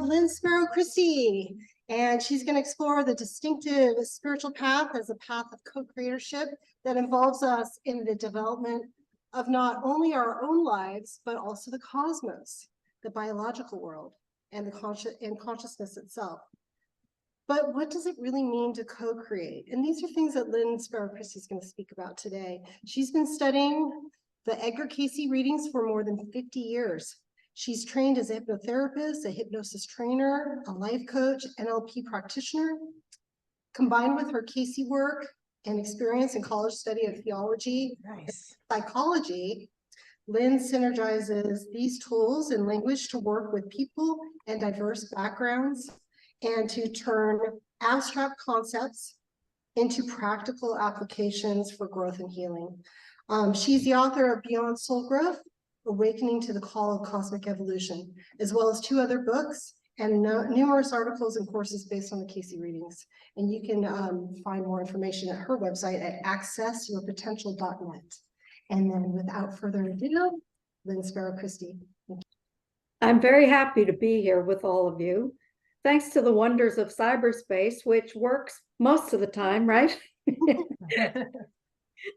Lynn Sparrow Christy, and she's going to explore the distinctive spiritual path as a path of co-creatorship that involves us in the development of not only our own lives, but also the cosmos, the biological world, and the consciousness itself. But what does it really mean to co-create? And these are things that Lynn Sparrow Christy is going to speak about today. She's been studying the Edgar Cayce readings for more than 50 years. She's trained as a hypnotherapist, a hypnosis trainer, a life coach, N.L.P practitioner. Combined with her Cayce work and experience in college study of theology, psychology, Lynn synergizes these tools and language to work with people and diverse backgrounds and to turn abstract concepts into practical applications for growth and healing. She's the author of Beyond Soul Growth, Awakening to the Call of Cosmic Evolution, as well as 2 other books and numerous articles and courses based on the Cayce readings. And you can find more information at her website at accessyourpotential.net. And then without further ado, Lynn Sparrow Christy. I'm very happy to be here with all of you. Thanks to the wonders of cyberspace, which works most of the time, right?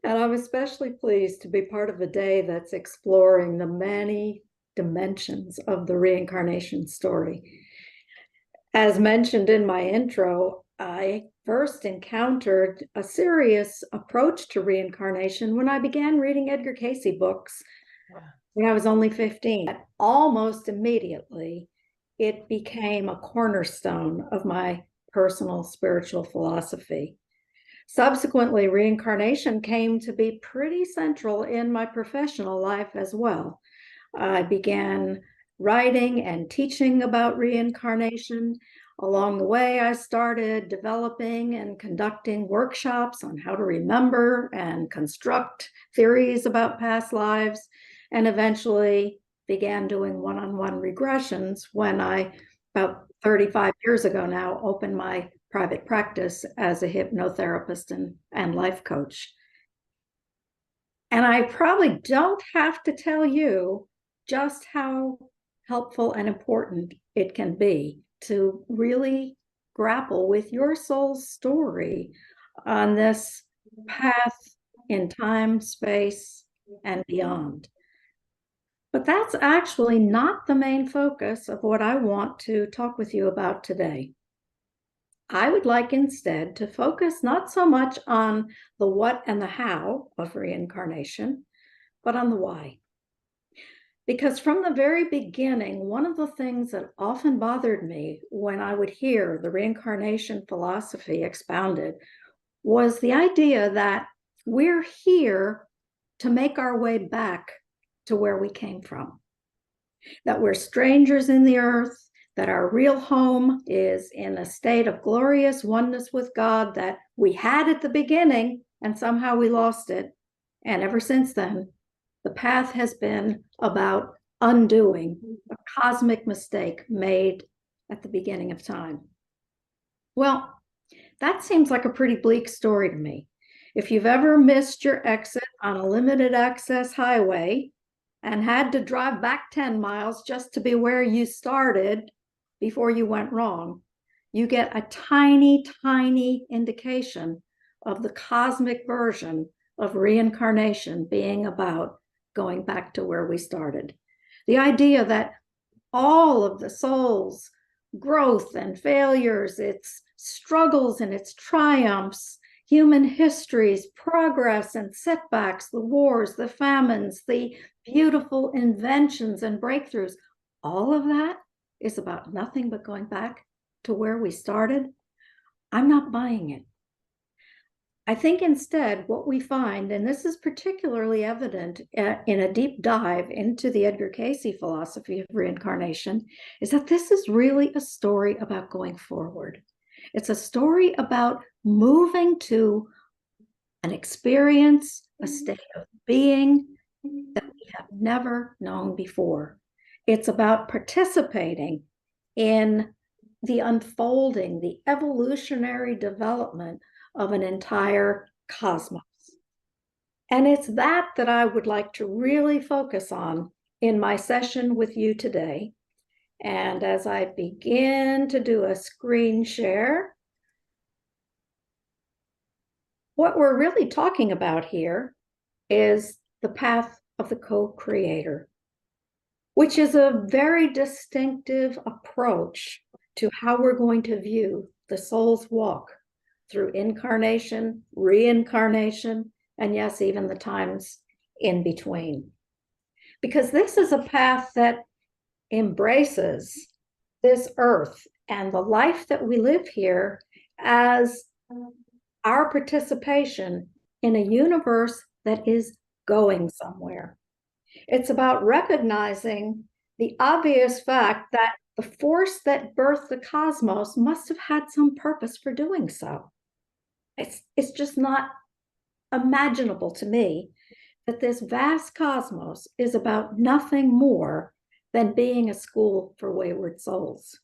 And I'm especially pleased to be part of a day that's exploring the many dimensions of the reincarnation story. As mentioned in my intro, I first encountered a serious approach to reincarnation when I began reading Edgar Cayce books when I was only 15. Almost immediately, it became a cornerstone of my personal spiritual philosophy. Subsequently, reincarnation came to be pretty central in my professional life as well. I began writing and teaching about reincarnation. Along the way, I started developing and conducting workshops on how to remember and construct theories about past lives, and eventually began doing one-on-one regressions when I, about 35 years ago now, opened my private practice as a hypnotherapist and life coach. And I probably don't have to tell you just how helpful and important it can be to really grapple with your soul's story on this path in time, space, and beyond. But that's actually not the main focus of what I want to talk with you about today. I would like instead to focus not so much on the what and the how of reincarnation, but on the why. Because from the very beginning, one of the things that often bothered me when I would hear the reincarnation philosophy expounded was the idea that we're here to make our way back to where we came from, that we're strangers in the earth, that our real home is in a state of glorious oneness with God that we had at the beginning and somehow we lost it. And ever since then, the path has been about undoing a cosmic mistake made at the beginning of time. Well, that seems like a pretty bleak story to me. If you've ever missed your exit on a limited access highway and had to drive back 10 miles just to be where you started before you went wrong, you get a tiny, tiny indication of the cosmic version of reincarnation being about going back to where we started. The idea that all of the soul's growth and failures, its struggles and its triumphs, human histories, progress and setbacks, the wars, the famines, the beautiful inventions and breakthroughs, all of that is about nothing but going back to where we started. I'm not buying it. I think instead what we find, and this is particularly evident in a deep dive into the Edgar Cayce philosophy of reincarnation, is that this is really a story about going forward. It's a story about moving to an experience, a state of being that we have never known before. It's about participating in the unfolding, the evolutionary development of an entire cosmos. And it's that I would like to really focus on in my session with you today. And as I begin to do a screen share, what we're really talking about here is the path of the co-creator, which is a very distinctive approach to how we're going to view the soul's walk through incarnation, reincarnation, and yes, even the times in between. Because this is a path that embraces this earth and the life that we live here as our participation in a universe that is going somewhere. It's about recognizing the obvious fact that the force that birthed the cosmos must have had some purpose for doing so. It's just not imaginable to me that this vast cosmos is about nothing more than being a school for wayward souls.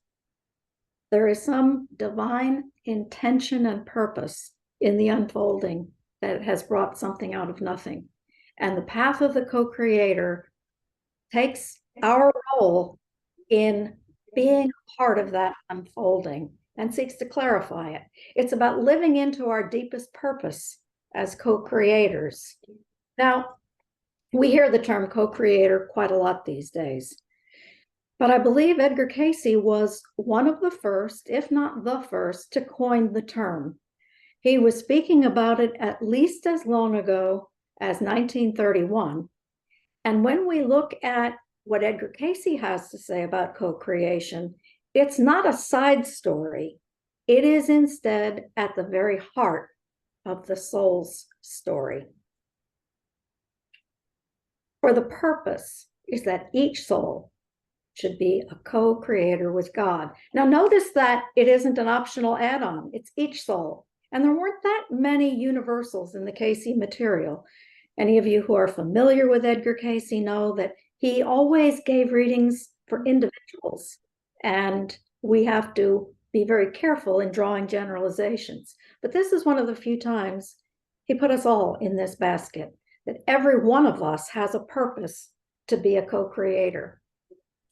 There is some divine intention and purpose in the unfolding that has brought something out of nothing. And the path of the co-creator takes our role in being part of that unfolding and seeks to clarify it. It's about living into our deepest purpose as co-creators. Now, we hear the term co-creator quite a lot these days, but I believe Edgar Cayce was one of the first, if not the first, to coin the term. He was speaking about it at least as long ago as 1931. And when we look at what Edgar Cayce has to say about co-creation, it's not a side story. It is instead at the very heart of the soul's story. For the purpose is that each soul should be a co-creator with God. Now notice that it isn't an optional add-on, it's each soul. And there weren't that many universals in the Cayce material. Any of you who are familiar with Edgar Cayce know that he always gave readings for individuals, and we have to be very careful in drawing generalizations. But this is one of the few times he put us all in this basket, that every one of us has a purpose to be a co-creator.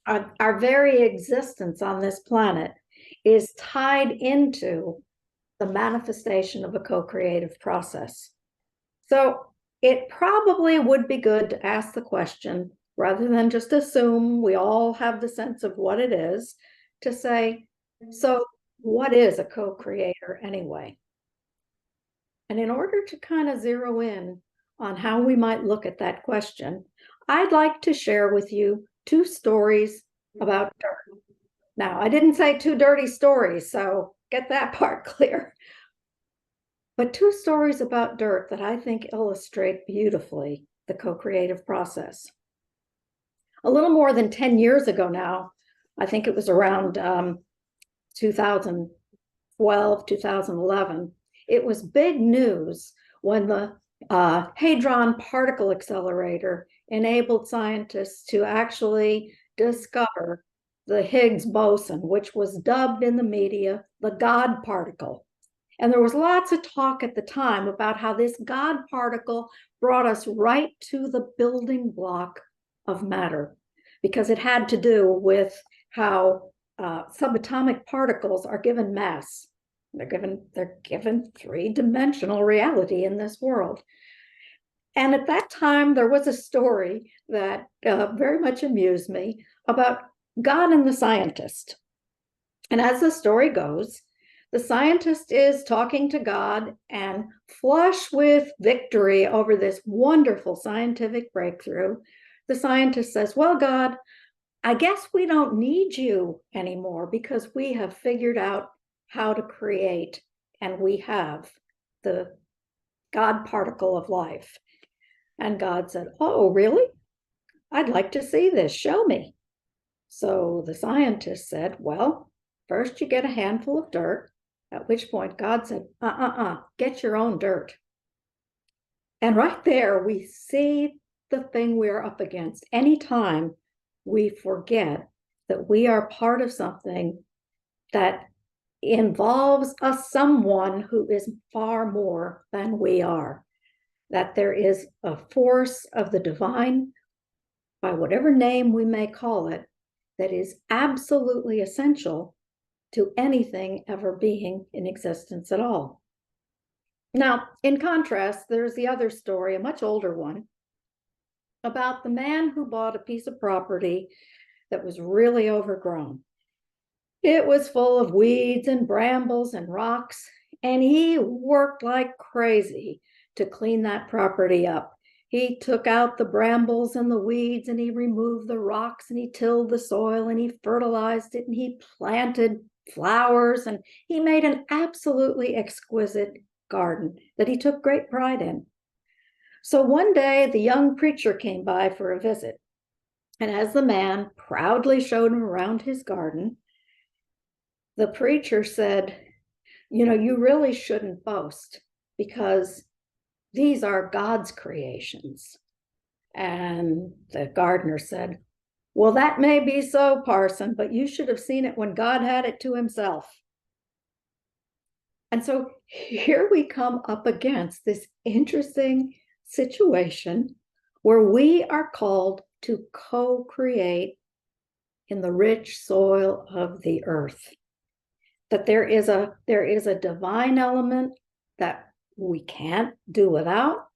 Our very existence on this planet is tied into the manifestation of a co-creative process. So it probably would be good to ask the question, rather than just assume we all have the sense of what it is, to say, so what is a co-creator anyway? And in order to kind of zero in on how we might look at that question, I'd like to share with you two stories about dirt. Now, I didn't say two dirty stories, so get that part clear. But two stories about dirt that I think illustrate beautifully the co-creative process. A little more than 10 years ago now, I think it was around 2012, 2011, it was big news when the Hadron Particle Accelerator enabled scientists to actually discover the Higgs boson, which was dubbed in the media the God particle. And there was lots of talk at the time about how this God particle brought us right to the building block of matter, because it had to do with how subatomic particles are given mass. They're given three-dimensional reality in this world. And at that time, there was a story that very much amused me about God and the scientist. And as the story goes, the scientist is talking to God, and flush with victory over this wonderful scientific breakthrough, the scientist says, well, God, I guess we don't need you anymore because we have figured out how to create, and we have the God particle of life. And God said, oh, really? I'd like to see this. Show me. So the scientist said, well, first you get a handful of dirt, at which point God said, get your own dirt. And right there, we see the thing we're up against. Anytime we forget that we are part of something that involves a someone who is far more than we are, that there is a force of the divine, by whatever name we may call it, that is absolutely essential to anything ever being in existence at all. Now, in contrast, there's the other story, a much older one, about the man who bought a piece of property that was really overgrown. It was full of weeds and brambles and rocks, and he worked like crazy to clean that property up. He took out the brambles and the weeds, and he removed the rocks, and he tilled the soil, and he fertilized it, and he planted flowers, and he made an absolutely exquisite garden that he took great pride in. So one day, the young preacher came by for a visit, and as the man proudly showed him around his garden, the preacher said, "You know, you really shouldn't boast, because these are God's creations." And the gardener said, "Well, that may be so, parson, but you should have seen it when God had it to himself." And so here we come up against this interesting situation where we are called to co-create in the rich soil of the earth. That there is a divine element that we can't do without,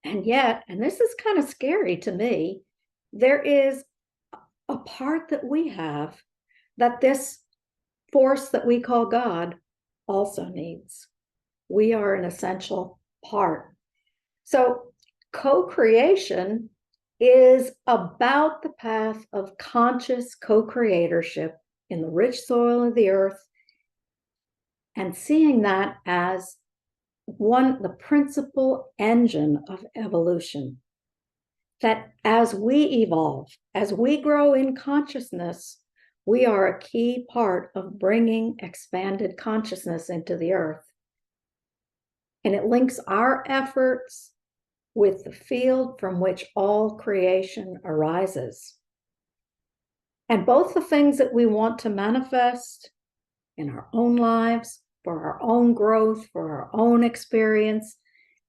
and yet, and this is kind of scary to me, there is a part that we have that this force that we call God also needs. We are an essential part. So co-creation is about the path of conscious co-creatorship in the rich soil of the earth, and seeing that as the principal engine of evolution. That as we evolve, as we grow in consciousness, we are a key part of bringing expanded consciousness into the earth. And it links our efforts with the field from which all creation arises. And both the things that we want to manifest in our own lives, for our own growth, for our own experience,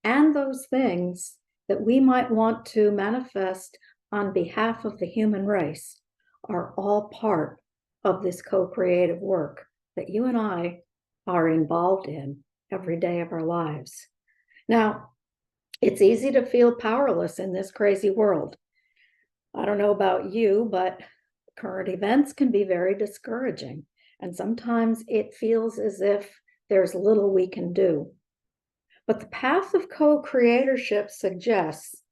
and those things that we might want to manifest on behalf of the human race are all part of this co-creative work that you and I are involved in every day of our lives. Now, it's easy to feel powerless in this crazy world. I don't know about you, but current events can be very discouraging. And sometimes it feels as if there's little we can do. But the path of co-creatorship suggests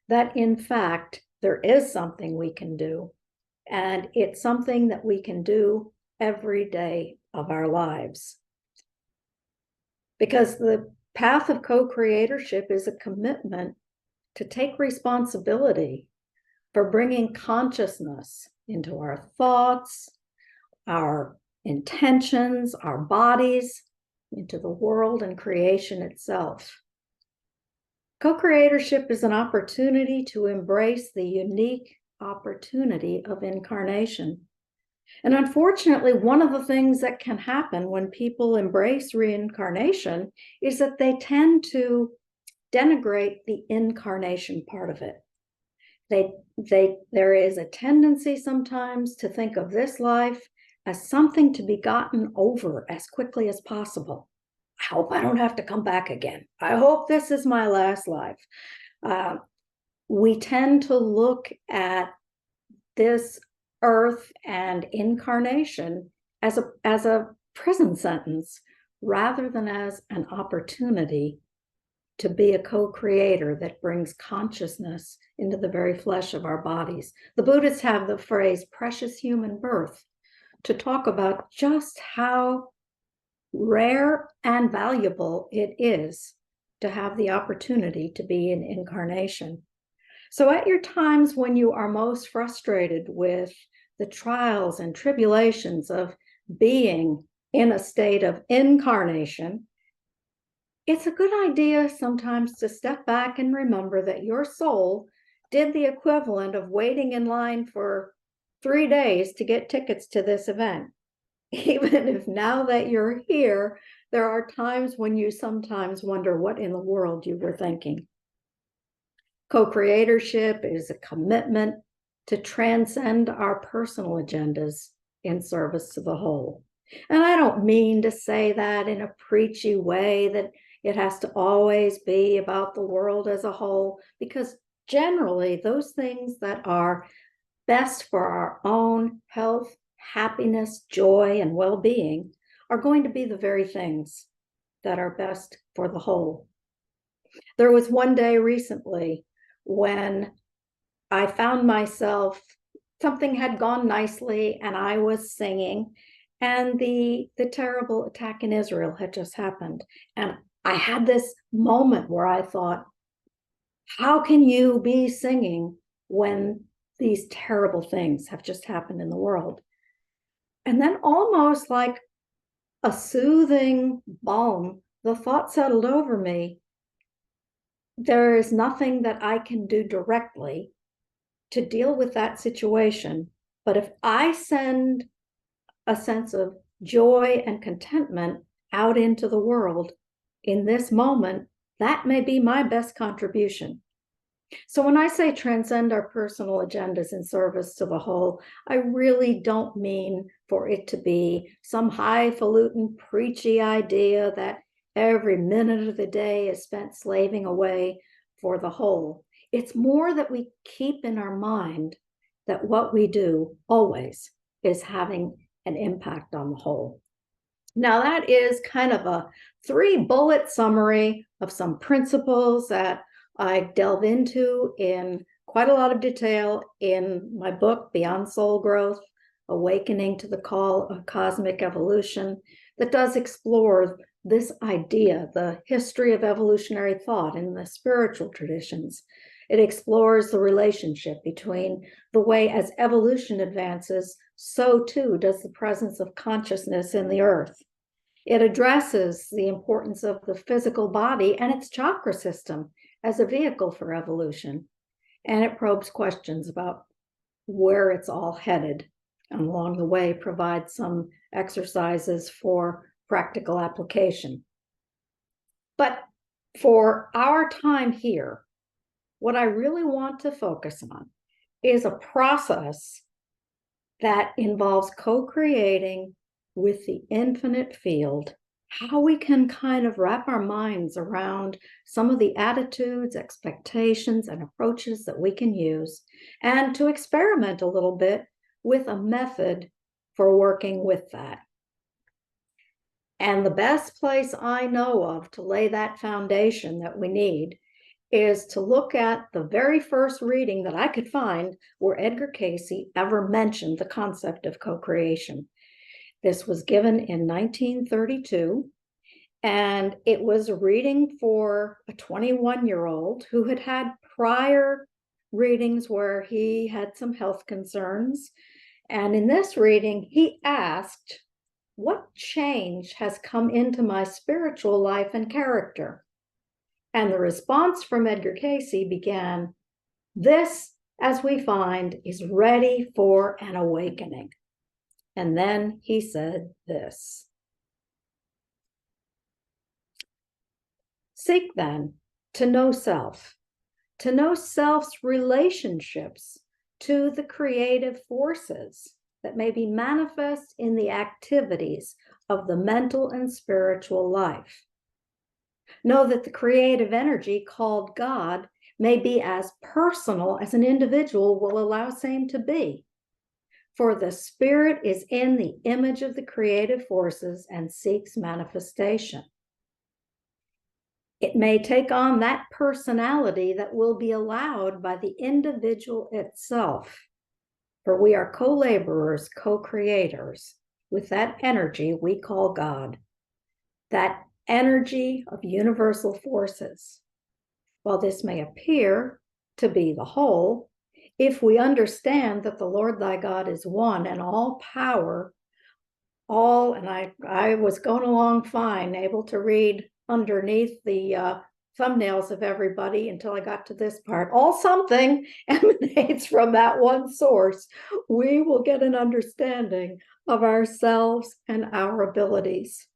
that, in fact, there is something we can do. And it's something that we can do every day of our lives. Because the path of co-creatorship is a commitment to take responsibility for bringing consciousness into our thoughts, our intentions, our bodies, into the world and creation itself. Co-creatorship is an opportunity to embrace the unique opportunity of incarnation. And unfortunately, one of the things that can happen when people embrace reincarnation is that they tend to denigrate the incarnation part of it. There is a tendency sometimes to think of this life as something to be gotten over as quickly as possible. I hope I don't have to come back again. I hope this is my last life. We tend to look at this earth and incarnation as a prison sentence rather than as an opportunity to be a co-creator that brings consciousness into the very flesh of our bodies. The Buddhists have the phrase precious human birth to talk about just how rare and valuable it is to have the opportunity to be in incarnation. So at your times when you are most frustrated with the trials and tribulations of being in a state of incarnation, it's a good idea sometimes to step back and remember that your soul did the equivalent of waiting in line for 3 days to get tickets to this event. Even if now that you're here, there are times when you sometimes wonder what in the world you were thinking. Co-creatorship is a commitment to transcend our personal agendas in service to the whole. And I don't mean to say that in a preachy way, that it has to always be about the world as a whole, because generally those things that are best for our own health, happiness, joy, and well-being are going to be the very things that are best for the whole. There was one day recently when I found myself, something had gone nicely and I was singing, and the terrible attack in Israel had just happened. And I had this moment where I thought, how can you be singing when these terrible things have just happened in the world? And then, almost like a soothing balm, the thought settled over me. There is nothing that I can do directly to deal with that situation. But if I send a sense of joy and contentment out into the world in this moment, that may be my best contribution. So when I say transcend our personal agendas in service to the whole, I really don't mean for it to be some highfalutin, preachy idea that every minute of the day is spent slaving away for the whole. It's more that we keep in our mind that what we do always is having an impact on the whole. Now, that is kind of a 3-bullet summary of some principles that I delve into in quite a lot of detail in my book, Beyond Soul Growth, Awakening to the Call of Cosmic Evolution, that does explore this idea, the history of evolutionary thought in the spiritual traditions. It explores the relationship between the way as evolution advances, so too does the presence of consciousness in the earth. It addresses the importance of the physical body and its chakra system as a vehicle for evolution. And it probes questions about where it's all headed, and along the way provides some exercises for practical application. But for our time here, what I really want to focus on is a process that involves co-creating with the infinite field, how we can kind of wrap our minds around some of the attitudes, expectations, and approaches that we can use, and to experiment a little bit with a method for working with that. And the best place I know of to lay that foundation that we need is to look at the very first reading that I could find where Edgar Cayce ever mentioned the concept of co-creation. This was given in 1932, and it was a reading for a 21-year-old who had had prior readings where he had some health concerns. And in this reading, he asked, what change has come into my spiritual life and character? And the response from Edgar Cayce began, this, as we find, is ready for an awakening. And then he said this. Seek then to know self, to know self's relationships to the creative forces that may be manifest in the activities of the mental and spiritual life. Know that the creative energy called God may be as personal as an individual will allow same to be. For the spirit is in the image of the creative forces and seeks manifestation. It may take on that personality that will be allowed by the individual itself. For we are co-laborers, co-creators with that energy we call God, that energy of universal forces. While this may appear to be the whole, if we understand that the Lord thy God is one and all power, and I was going along fine, able to read underneath the thumbnails of everybody until I got to this part. All something emanates from that one source. We will get an understanding of ourselves and our abilities.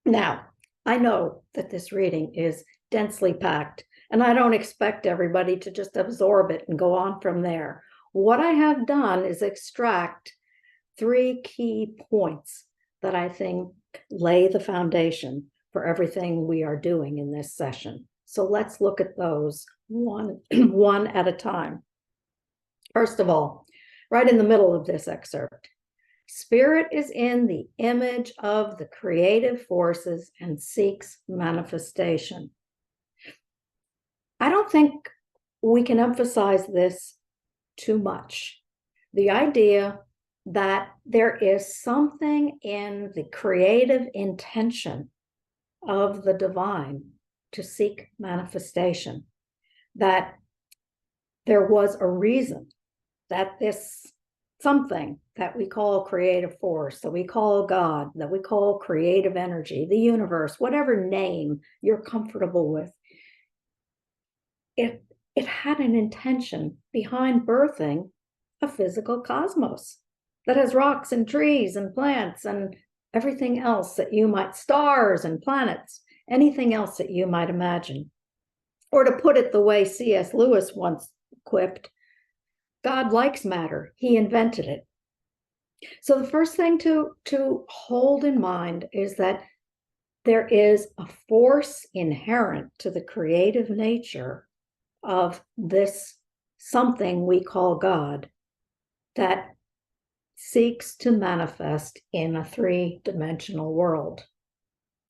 Now, I know that this reading is densely packed, and I don't expect everybody to just absorb it and go on from there. what I have done is extract 3 key points that I think lay the foundation for everything we are doing in this session. So let's look at those one at a time. First of all, right in the middle of this excerpt, spirit is in the image of the creative forces and seeks manifestation. I don't think we can emphasize this too much. The idea that there is something in the creative intention of the divine to seek manifestation, that there was a reason that this something that we call creative force, that we call God, that we call creative energy, the universe, whatever name you're comfortable with, it had an intention behind birthing a physical cosmos that has rocks and trees and plants and everything else that you might, stars and planets, anything else that you might imagine. Or to put it the way C.S. Lewis once quipped, God likes matter, he invented it. So the first thing to hold in mind is that there is a force inherent to the creative nature of this something we call God that seeks to manifest in a 3-dimensional world.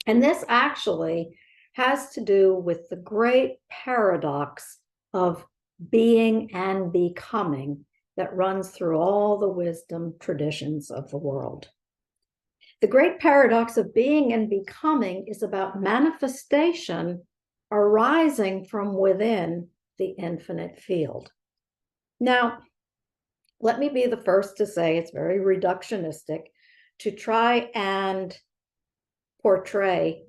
And this actually has to do with the great paradox of being and becoming that runs through all the wisdom traditions of the world. The great paradox of being and becoming is about manifestation arising from within the infinite field. Now, let me be the first to say it's very reductionistic to try and portray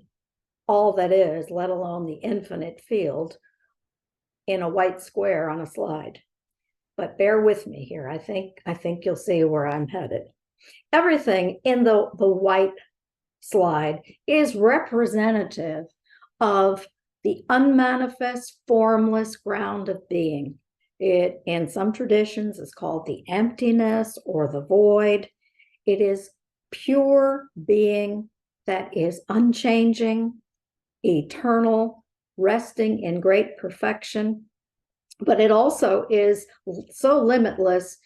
all that is, let alone the infinite field, in a white square on a slide. But bear with me here. I think you'll see where I'm headed. Everything in the white slide is representative of the unmanifest, formless ground of being. It, in some traditions, is called the emptiness or the void. It is pure being that is unchanging, eternal, resting in great perfection. But it also is so limitless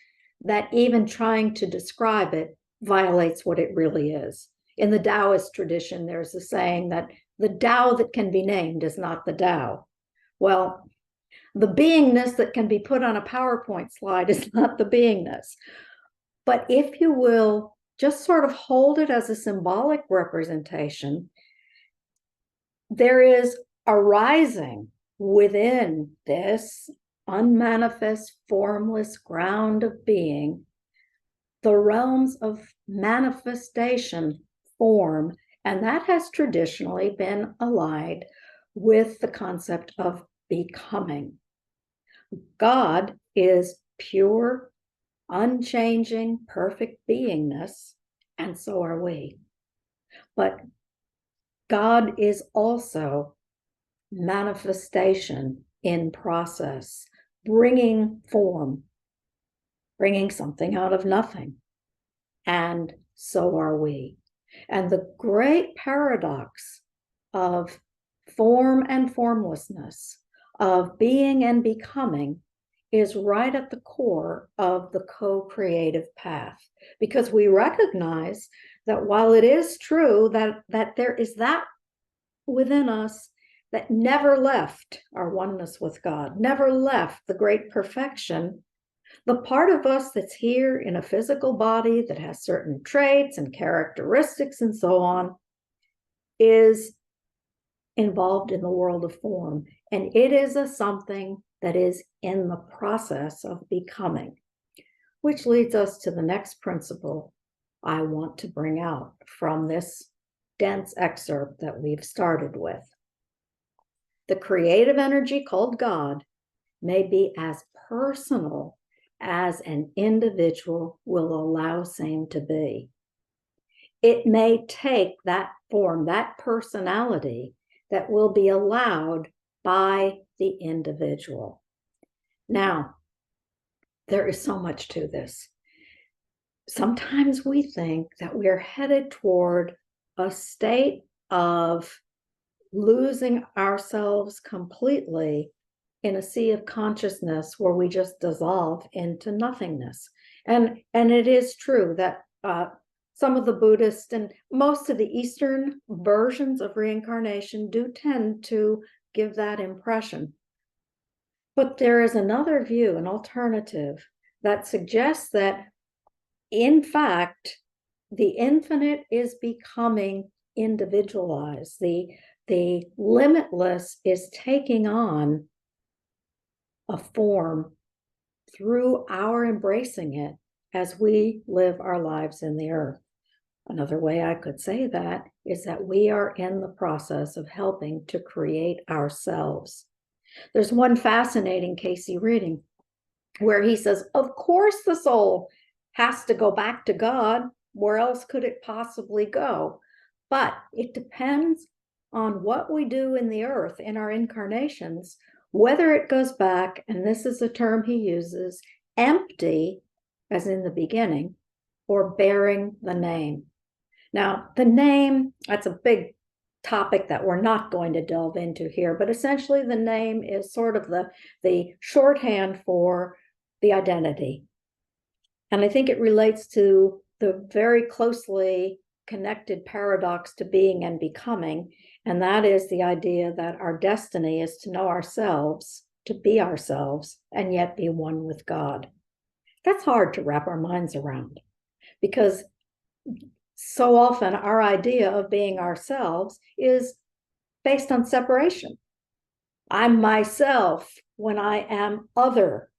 that even trying to describe it violates what it really is. In the Taoist tradition, there's a saying that the Tao that can be named is not the Tao. Well, the beingness that can be put on a PowerPoint slide is not the beingness. But if you will, just sort of hold it as a symbolic representation, there is arising within this unmanifest, formless ground of being, the realms of manifestation form, and that has traditionally been allied with the concept of becoming. God is pure, unchanging, perfect beingness, and so are we. But God is also manifestation in process, bringing form, bringing something out of nothing. And so are we. And the great paradox of form and formlessness, of being and becoming, is right at the core of the co-creative path, because we recognize that while it is true that there is that within us that never left our oneness with God, never left the great perfection, the part of us that's here in a physical body that has certain traits and characteristics and so on is involved in the world of form. And it is a something that is in the process of becoming, which leads us to the next principle I want to bring out from this dense excerpt that we've started with. The creative energy called God may be as personal as an individual will allow same to be. It may take that form, that personality that will be allowed by the individual. Now, there is so much to this. Sometimes we think that we're headed toward a state of losing ourselves completely in a sea of consciousness where we just dissolve into nothingness. And it is true that some of the Buddhist and most of the Eastern versions of reincarnation do tend to give that impression. But there is another view, an alternative, that suggests that, in fact, the infinite is becoming individualized. The limitless is taking on a form through our embracing it as we live our lives in the earth. Another way I could say that is that we are in the process of helping to create ourselves. There's one fascinating Cayce reading where he says, of course the soul has to go back to God. Where else could it possibly go? But it depends on what we do in the earth, in our incarnations, whether it goes back, and this is a term he uses, empty, as in the beginning, or bearing the name. Now, the name, that's a big topic that we're not going to delve into here, but essentially the name is sort of the shorthand for the identity. And I think it relates to the very closely connected paradox to being and becoming, and that is the idea that our destiny is to know ourselves, to be ourselves, and yet be one with God. That's hard to wrap our minds around, because so often our idea of being ourselves is based on separation. I'm myself when I am other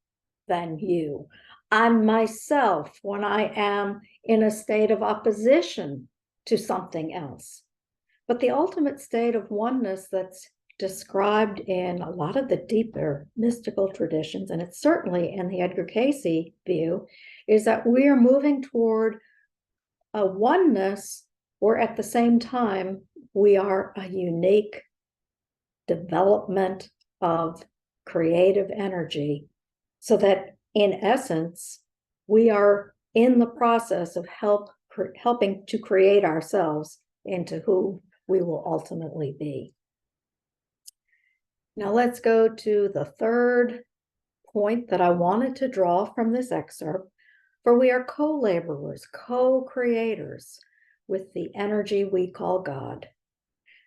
than you. I'm myself when I am in a state of opposition to something else. But the ultimate state of oneness that's described in a lot of the deeper mystical traditions, and it's certainly in the Edgar Cayce view, is that we are moving toward a oneness where at the same time we are a unique development of creative energy, so that in essence we are in the process of helping to create ourselves into who we will ultimately be. Now let's go to the third point that I wanted to draw from this excerpt. For we are co-laborers, co-creators with the energy we call God.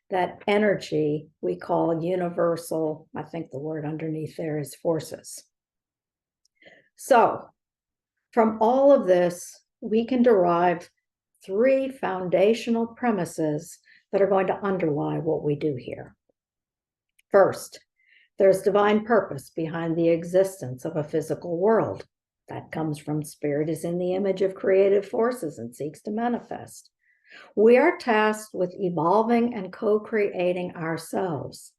That energy we call universal, I think the word underneath there is forces. So from all of this, we can derive three foundational premises that are going to underlie what we do here. First, there's divine purpose behind the existence of a physical world. That comes from spirit is in the image of creative forces and seeks to manifest. We are tasked with evolving and co-creating ourselves.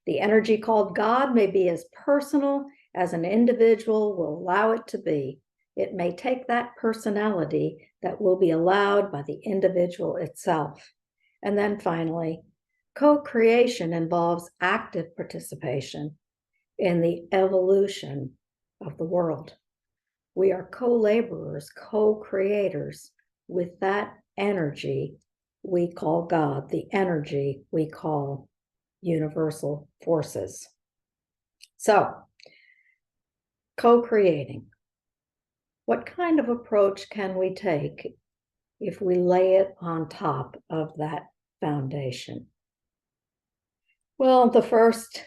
The energy called God may be as personal as an individual will allow it to be. It may take that personality that will be allowed by the individual itself. And then finally, co-creation involves active participation in the evolution of the world. We are co-laborers, co-creators with that energy we call God, the energy we call universal forces. So, co-creating. What kind of approach can we take if we lay it on top of that foundation? Well, the first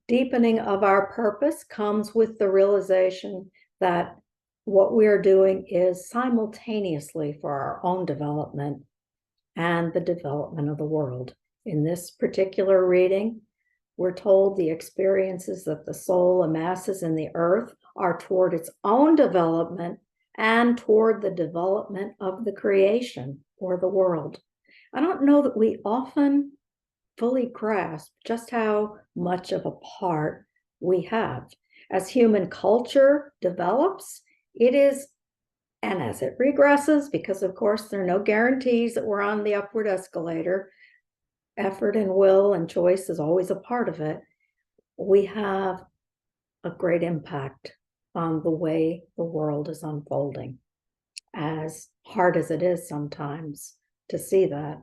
deepening of our purpose comes with the realization that what we're doing is simultaneously for our own development and the development of the world. In this particular reading, we're told the experiences that the soul amasses in the earth are toward its own development and toward the development of the creation or the world. I don't know that we often fully grasp just how much of a part we have. As human culture develops, it is, and as it regresses, because of course there are no guarantees that we're on the upward escalator, effort and will and choice is always a part of it. We have a great impact on the way the world is unfolding, as hard as it is sometimes to see that.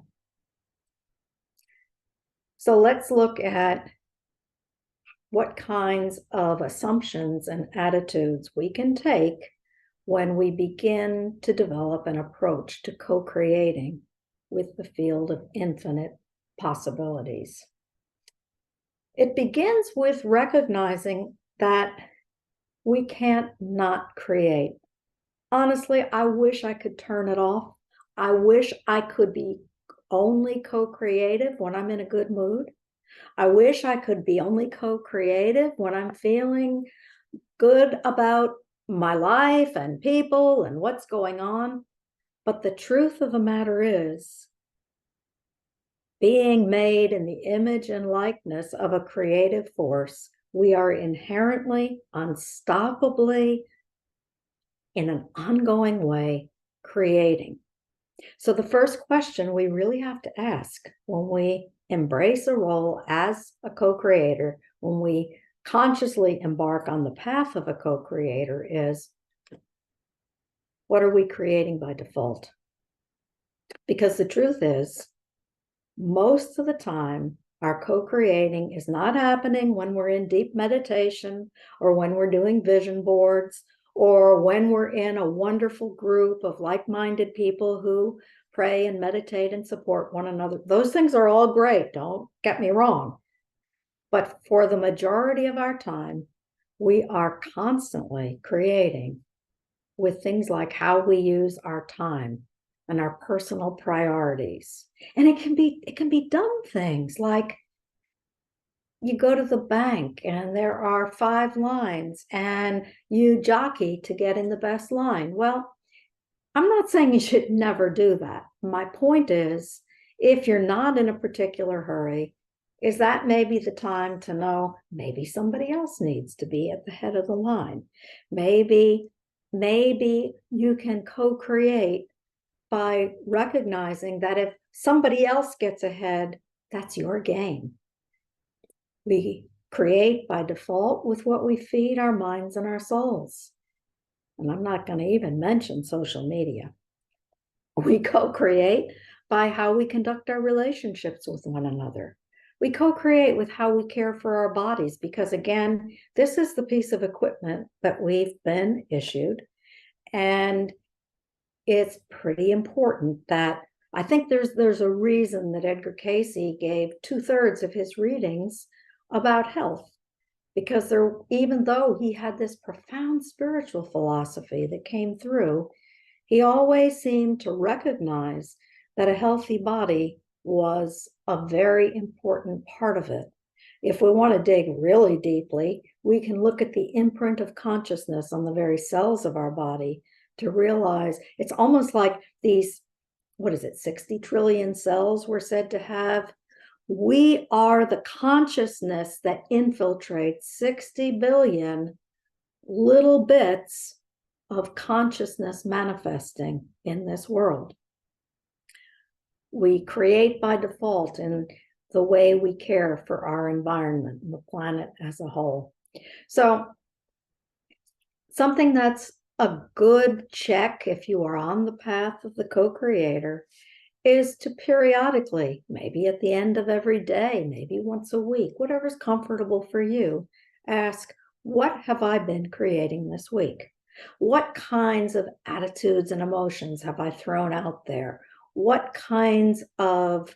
So let's look at what kinds of assumptions and attitudes we can take when we begin to develop an approach to co-creating with the field of infinite possibilities. It begins with recognizing that we can't not create. Honestly, I wish I could turn it off. I wish I could be only co-creative when I'm in a good mood. I wish I could be only co-creative when I'm feeling good about my life and people and what's going on. But the truth of the matter is, being made in the image and likeness of a creative force, we are inherently, unstoppably, in an ongoing way, creating. So the first question we really have to ask when we embrace a role as a co-creator, when we consciously embark on the path of a co-creator, is, what are we creating by default? Because the truth is, most of the time, our co-creating is not happening when we're in deep meditation, or when we're doing vision boards, or when we're in a wonderful group of like-minded people who pray and meditate and support one another. Those things are all great, don't get me wrong. But for the majority of our time, we are constantly creating with things like how we use our time and our personal priorities. And it can be dumb things like, you go to the bank and there are 5 lines and you jockey to get in the best line. Well, I'm not saying you should never do that. My point is, if you're not in a particular hurry, is that maybe the time to know maybe somebody else needs to be at the head of the line. Maybe you can co-create by recognizing that if somebody else gets ahead, that's your game. We create by default with what we feed our minds and our souls. And I'm not going to even mention social media. We co-create by how we conduct our relationships with one another. We co-create with how we care for our bodies, because again, this is the piece of equipment that we've been issued. And it's pretty important that, I think there's a reason that Edgar Cayce gave 2/3 of his readings about health, because even though he had this profound spiritual philosophy that came through, he always seemed to recognize that a healthy body was a very important part of it. If we want to dig really deeply, we can look at the imprint of consciousness on the very cells of our body to realize it's almost like these, 60 trillion cells we're said to have. We are the consciousness that infiltrates 60 billion little bits of consciousness manifesting in this world. We create by default in the way we care for our environment and the planet as a whole. So something that's a good check if you are on the path of the co-creator is to periodically, maybe at the end of every day, maybe once a week, whatever's comfortable for you, ask, what have I been creating this week? What kinds of attitudes and emotions have I thrown out there? What kinds of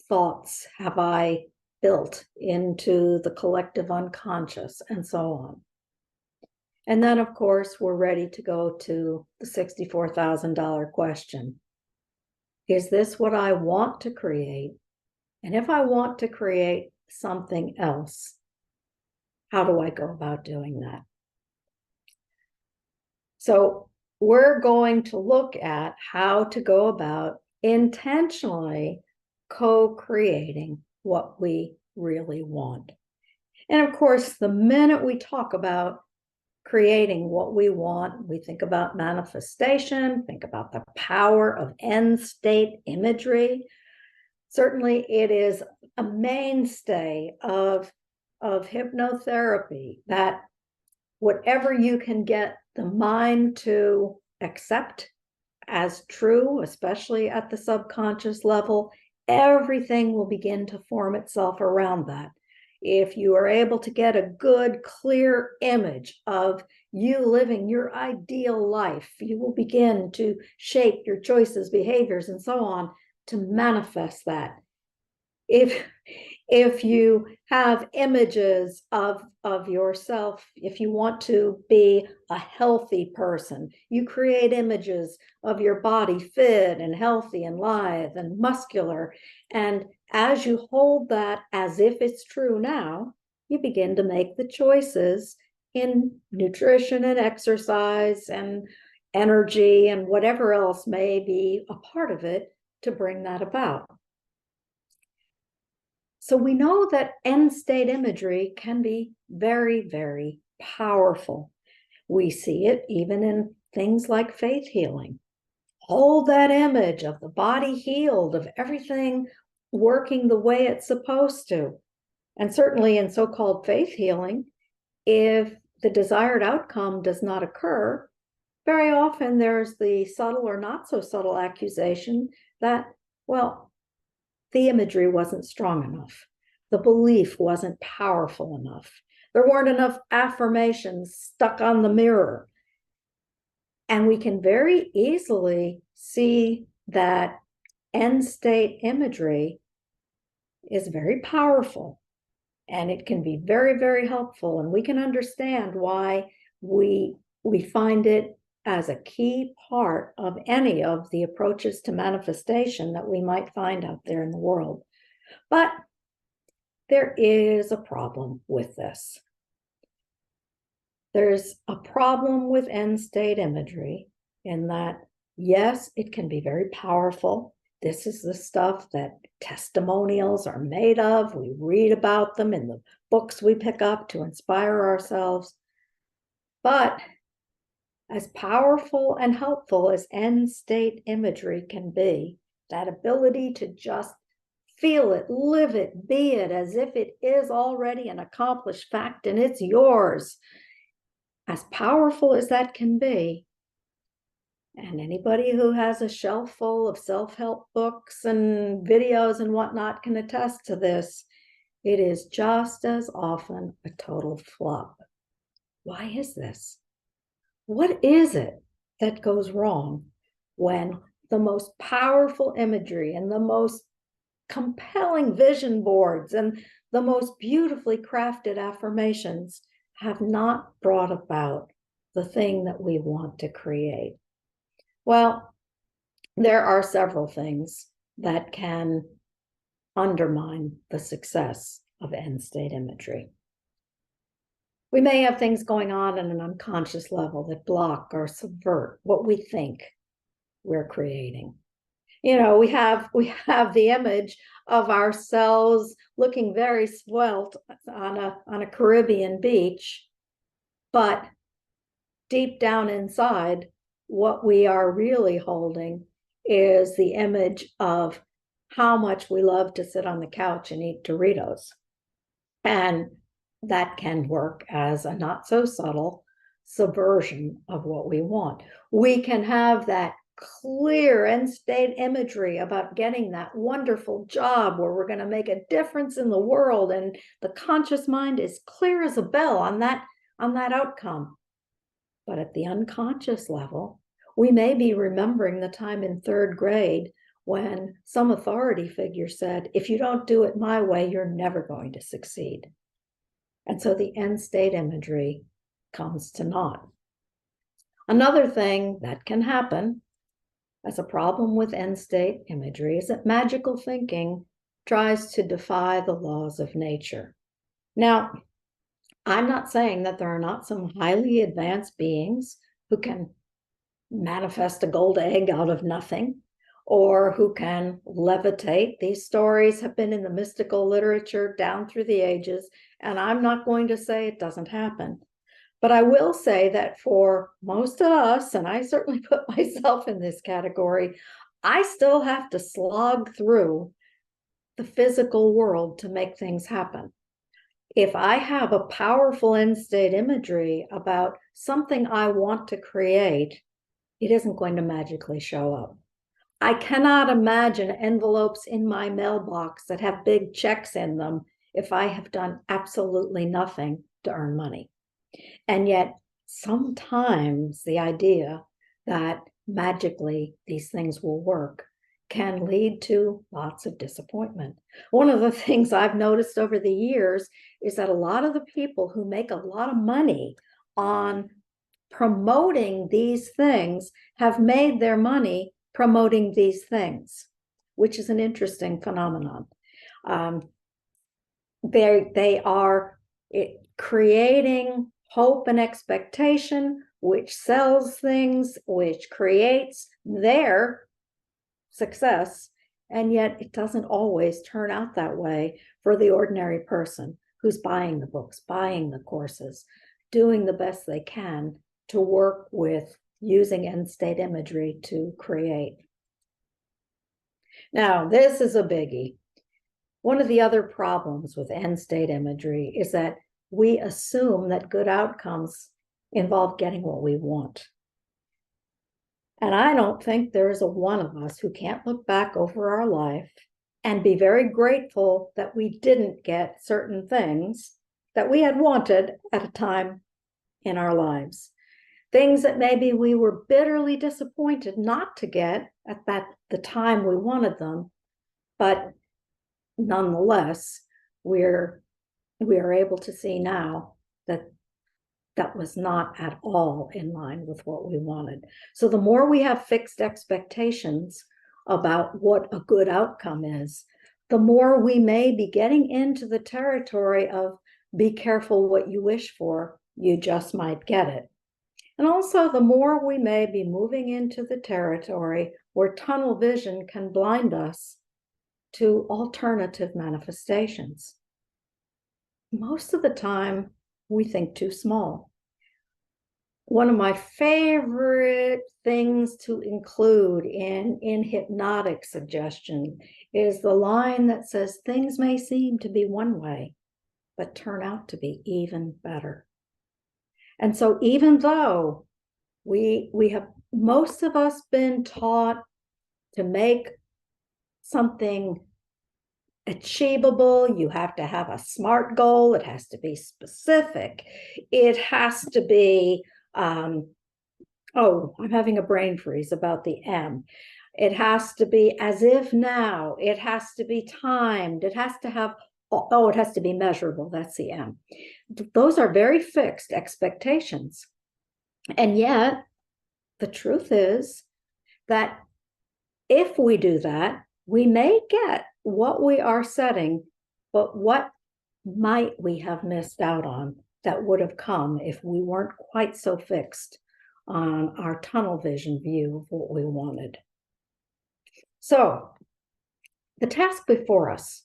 thoughts have I built into the collective unconscious, and so on? And then, of course, we're ready to go to the $64,000 question. Is this what I want to create? And if I want to create something else, how do I go about doing that? So we're going to look at how to go about intentionally co-creating what we really want. And of course, the minute we talk about creating what we want, we think about manifestation, think about the power of end state imagery. Certainly, it is a mainstay of hypnotherapy that whatever you can get the mind to accept as true, especially at the subconscious level, everything will begin to form itself around that. If you are able to get a good, clear image of you living your ideal life, you will begin to shape your choices, behaviors, and so on to manifest that. If you have images of yourself, if you want to be a healthy person, you create images of your body fit and healthy and lithe and muscular. And as you hold that as if it's true now, you begin to make the choices in nutrition and exercise and energy and whatever else may be a part of it to bring that about. So we know that end state imagery can be very, very powerful. We see it even in things like faith healing. Hold that image of the body healed, of everything working the way it's supposed to. And certainly in so-called faith healing, if the desired outcome does not occur, very often there's the subtle or not so subtle accusation that, well, the imagery wasn't strong enough. The belief wasn't powerful enough. There weren't enough affirmations stuck on the mirror. And we can very easily see that end state imagery is very powerful and it can be very, very helpful. And we can understand why we find it as a key part of any of the approaches to manifestation that we might find out there in the world. But there is a problem with this. There's a problem with end state imagery in that, yes, it can be very powerful. This is the stuff that testimonials are made of. We read about them in the books we pick up to inspire ourselves. But as powerful and helpful as end state imagery can be, that ability to just feel it, live it, be it as if it is already an accomplished fact and it's yours, as powerful as that can be, and anybody who has a shelf full of self-help books and videos and whatnot can attest to this, it is just as often a total flop. Why is this? What is it that goes wrong when the most powerful imagery and the most compelling vision boards and the most beautifully crafted affirmations have not brought about the thing that we want to create? Well, there are several things that can undermine the success of end state imagery. We may have things going on an unconscious level that block or subvert what we think we're creating. You know, we have the image of ourselves looking very svelte on a Caribbean beach, but deep down inside, what we are really holding is the image of how much we love to sit on the couch and eat Doritos. And that can work as a not so subtle subversion of what we want. We can have that clear end state imagery about getting that wonderful job where we're going to make a difference in the world, and the conscious mind is clear as a bell on that outcome. But at the unconscious level, we may be remembering the time in third grade when some authority figure said, if you don't do it my way, you're never going to succeed. And so the end state imagery comes to naught. Another thing that can happen as a problem with end state imagery is that magical thinking tries to defy the laws of nature. Now, I'm not saying that there are not some highly advanced beings who can manifest a gold egg out of nothing, or who can levitate. These stories have been in the mystical literature down through the ages, and I'm not going to say it doesn't happen. But I will say that for most of us, and I certainly put myself in this category, I still have to slog through the physical world to make things happen. if I have a powerful end state imagery about something I want to create, it isn't going to magically show up. I cannot imagine envelopes in my mailbox that have big checks in them if I have done absolutely nothing to earn money. And yet, sometimes the idea that magically these things will work can lead to lots of disappointment. One of the things I've noticed over the years is that a lot of the people who make a lot of money on promoting these things have made their money promoting these things, which is an interesting phenomenon. They are creating hope and expectation, which sells things, which creates their success, and yet it doesn't always turn out that way for the ordinary person who's buying the books, buying the courses, doing the best they can to work with using end state imagery to create. Now, this is a biggie. One of the other problems with end state imagery is that we assume that good outcomes involve getting what we want. And I don't think there's a one of us who can't look back over our life and be very grateful that we didn't get certain things that we had wanted at a time in our lives. Things that maybe we were bitterly disappointed not to get at the time we wanted them, but nonetheless, we are able to see now that that was not at all in line with what we wanted. So the more we have fixed expectations about what a good outcome is, the more we may be getting into the territory of be careful what you wish for, you just might get it. And also the more we may be moving into the territory where tunnel vision can blind us to alternative manifestations. Most of the time, we think too small. One of my favorite things to include in hypnotic suggestion is the line that says, things may seem to be one way, but turn out to be even better. And so even though we have, most of us, been taught to make something achievable, you have to have a SMART goal, it has to be specific, it has to be, oh, I'm having a brain freeze about the M. It has to be as if now, it has to be timed, it has to have, oh, it has to be measurable, that's the M. Those are very fixed expectations. And yet, the truth is that if we do that, we may get what we are setting, but what might we have missed out on that would have come if we weren't quite so fixed on our tunnel vision view of what we wanted. So the task before us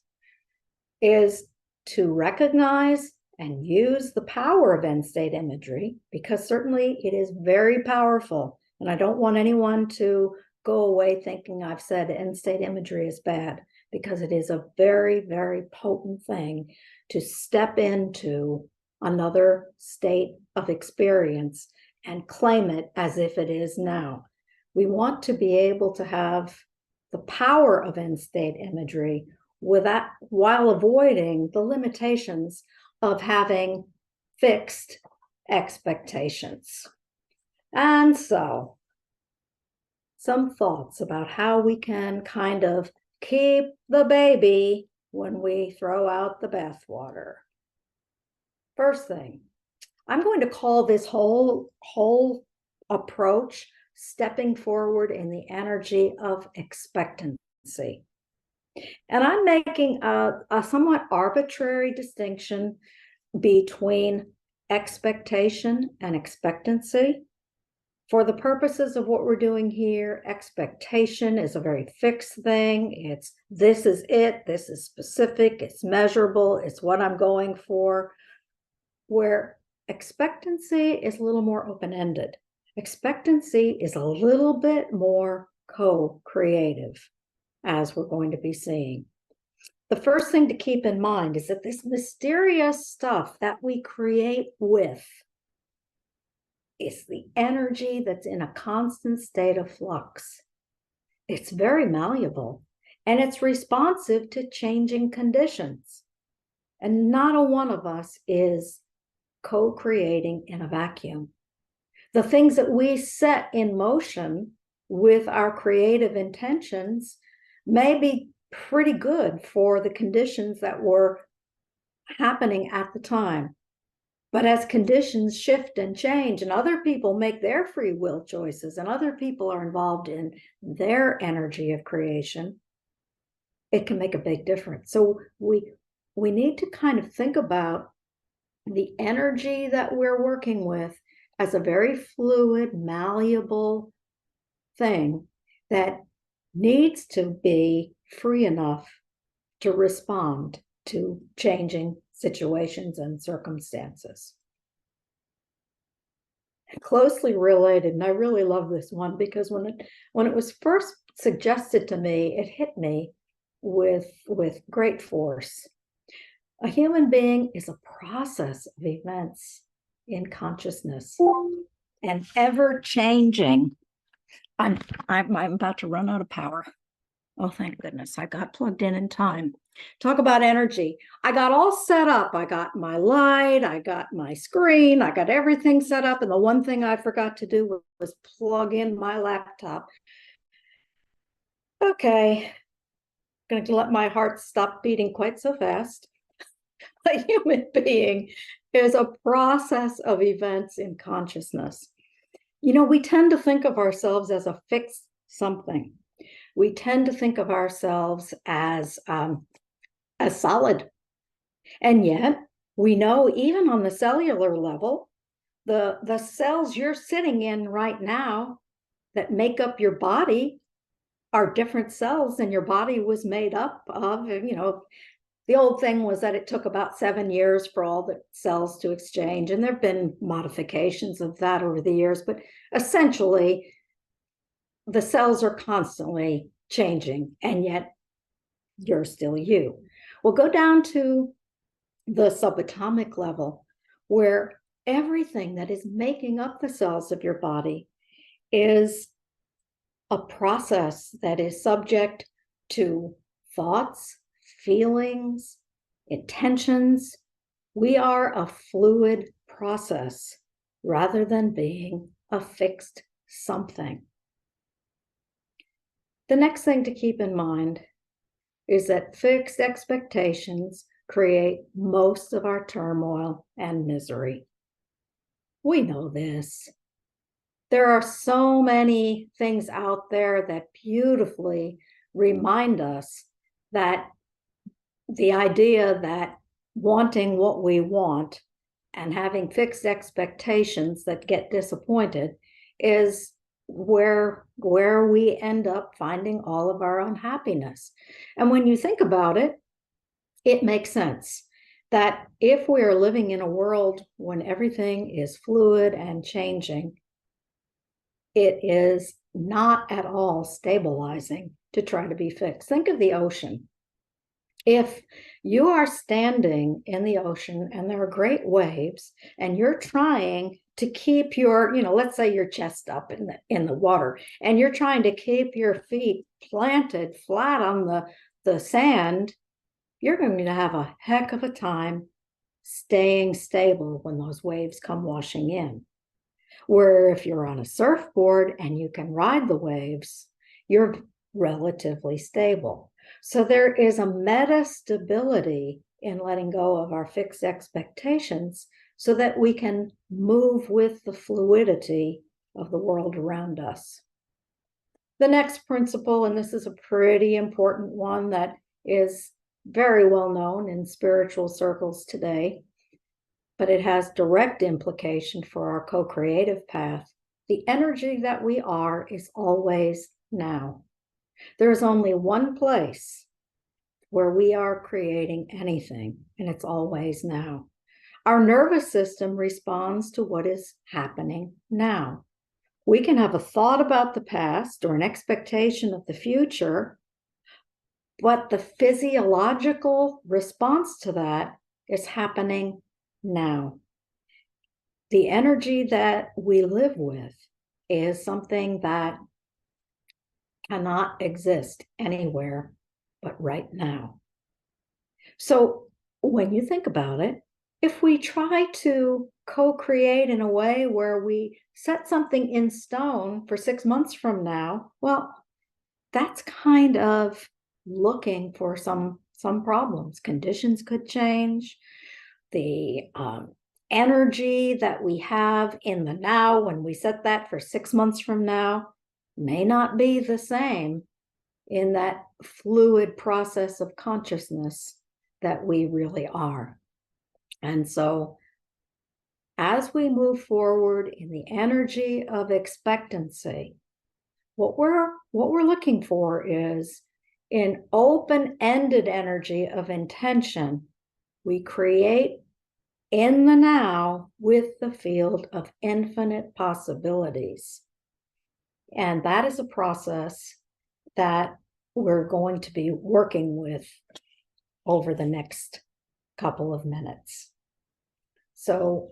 is to recognize and use the power of end state imagery, because certainly it is very powerful. And I don't want anyone to go away thinking I've said end state imagery is bad, because it is a very, very potent thing to step into another state of experience and claim it as if it is now. We want to be able to have the power of end state imagery while avoiding the limitations of having fixed expectations. And so, some thoughts about how we can kind of keep the baby when we throw out the bathwater. First thing, I'm going to call this whole approach stepping forward in the energy of expectancy. And I'm making a somewhat arbitrary distinction between expectation and expectancy. For the purposes of what we're doing here, expectation is a very fixed thing. It's this is it, this is specific, it's measurable, it's what I'm going for. Where expectancy is a little more open-ended. Expectancy is a little bit more co-creative, as we're going to be seeing. the first thing to keep in mind is that this mysterious stuff that we create with is the energy that's in a constant state of flux. It's very malleable and it's responsive to changing conditions. And not a one of us is co-creating in a vacuum. The things that we set in motion with our creative intentions may be pretty good for the conditions that were happening at the time. But as conditions shift and change and other people make their free will choices and other people are involved in their energy of creation, it can make a big difference. So we need to kind of think about the energy that we're working with as a very fluid, malleable thing that needs to be free enough to respond to changing situations and circumstances. Closely related, and I really love this one because when it was first suggested to me, it hit me with great force. A human being is a process of events in consciousness and ever changing. I'm about to run out of power. Oh, thank goodness. I got plugged in time. Talk about energy. I got all set up. I got my light. I got my screen. I got everything set up. And the one thing I forgot to do was plug in my laptop. Okay. I'm going to let my heart stop beating quite so fast. A human being is a process of events in consciousness. You know, we tend to think of ourselves as a fixed something. We tend to think of ourselves as solid. And yet we know even on the cellular level, the cells you're sitting in right now that make up your body are different cells than your body was made up of. You know, the old thing was that it took about 7 years for all the cells to exchange. And there have been modifications of that over the years, but essentially the cells are constantly changing, and yet you're still you. We'll go down to the subatomic level, where everything that is making up the cells of your body is a process that is subject to thoughts, feelings, intentions. We are a fluid process rather than being a fixed something. The next thing to keep in mind is that fixed expectations create most of our turmoil and misery. We know this. There are so many things out there that beautifully remind us that the idea that wanting what we want and having fixed expectations that get disappointed is where we end up finding all of our unhappiness. And when you think about it, it makes sense that if we are living in a world when everything is fluid and changing, it is not at all stabilizing to try to be fixed. Think of the ocean. If you are standing in the ocean and there are great waves and you're trying to keep your, let's say your chest up in the water, and you're trying to keep your feet planted flat on the sand, you're going to have a heck of a time staying stable when those waves come washing in. Where if you're on a surfboard and you can ride the waves, you're relatively stable. So there is a meta stability in letting go of our fixed expectations so that we can move with the fluidity of the world around us. The next principle, and this is a pretty important one that is very well known in spiritual circles today, but it has direct implication for our co-creative path. The energy that we are is always now. There is only one place where we are creating anything, and it's always now. Our nervous system responds to what is happening now. We can have a thought about the past or an expectation of the future, But the physiological response to that is happening now. The energy that we live with is something that cannot exist anywhere but right now. So when you think about it, if we try to co-create in a way where we set something in stone for 6 months from now, well, that's kind of looking for some problems. Conditions could change. The energy that we have in the now, when we set that for 6 months from now, may not be the same in that fluid process of consciousness that we really are. And so as we move forward in the energy of expectancy, what we're looking for is in open-ended energy of intention, we create in the now with the field of infinite possibilities. And that is a process that we're going to be working with over the next couple of minutes. So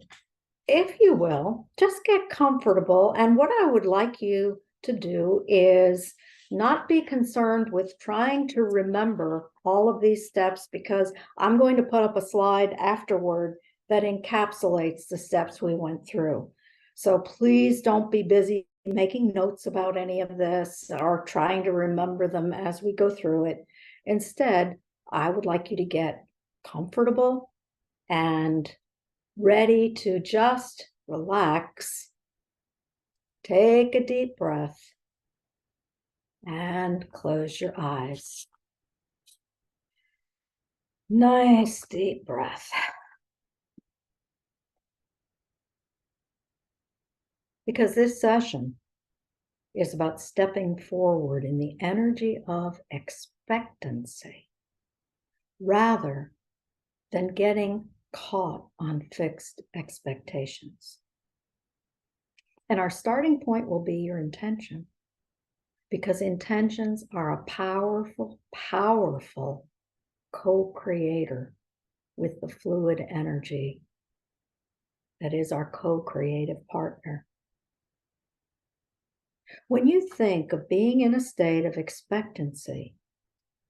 if you will, just get comfortable. And what I would like you to do is not be concerned with trying to remember all of these steps, because I'm going to put up a slide afterward that encapsulates the steps we went through. So please don't be busy making notes about any of this or trying to remember them as we go through it. Instead, I would like you to get comfortable and ready to just relax. Take a deep breath and close your eyes. Nice deep breath. Because this session is about stepping forward in the energy of expectancy rather than getting caught on fixed expectations. And our starting point will be your intention, because intentions are a powerful, powerful co-creator with the fluid energy that is our co-creative partner. When you think of being in a state of expectancy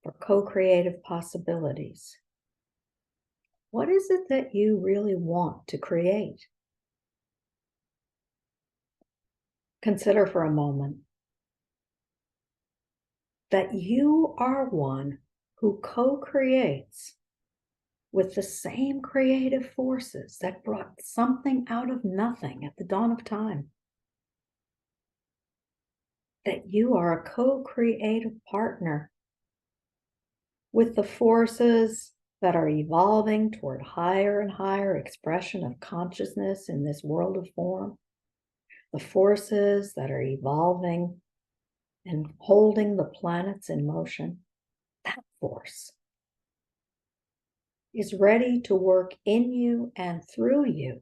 for co-creative possibilities, what is it that you really want to create? Consider for a moment that you are one who co-creates with the same creative forces that brought something out of nothing at the dawn of time. That you are a co-creative partner with the forces that are evolving toward higher and higher expression of consciousness in this world of form. The forces that are evolving and holding the planets in motion. That force is ready to work in you and through you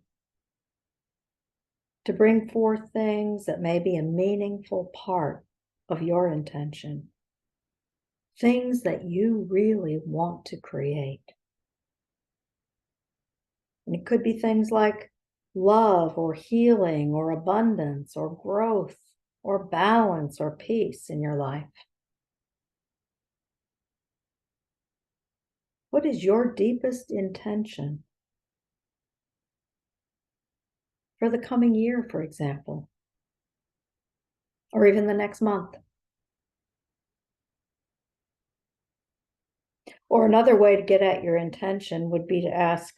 to bring forth things that may be a meaningful part of your intention, things that you really want to create. And it could be things like love or healing or abundance or growth or balance or peace in your life. What is your deepest intention for the coming year, for example, or even the next month? Or another way to get at your intention would be to ask,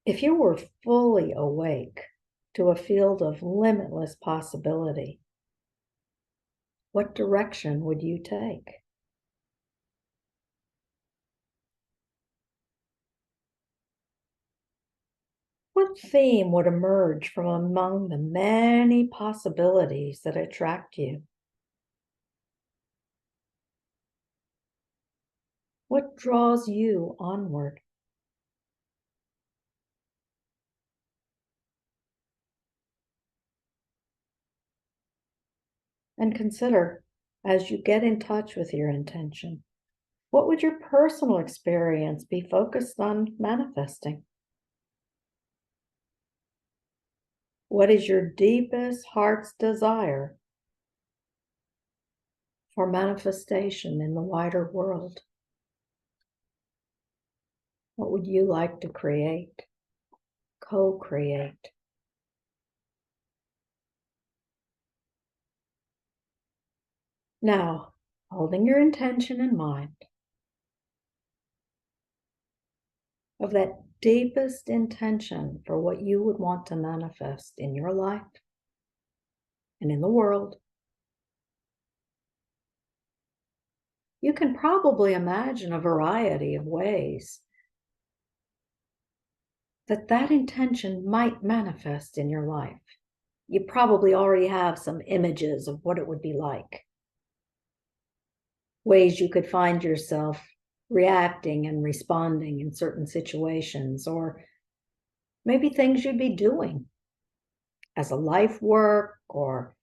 if you were fully awake to a field of limitless possibility, what direction would you take? What theme would emerge from among the many possibilities that attract you? What draws you onward? And consider, as you get in touch with your intention, what would your personal experience be focused on manifesting? What is your deepest heart's desire for manifestation in the wider world? What would you like to create, co-create? Now, holding your intention in mind of that deepest intention for what you would want to manifest in your life and in the world, you can probably imagine a variety of ways that intention might manifest in your life. You probably already have some images of what it would be like. Ways you could find yourself reacting and responding in certain situations, or maybe things you'd be doing as a life work or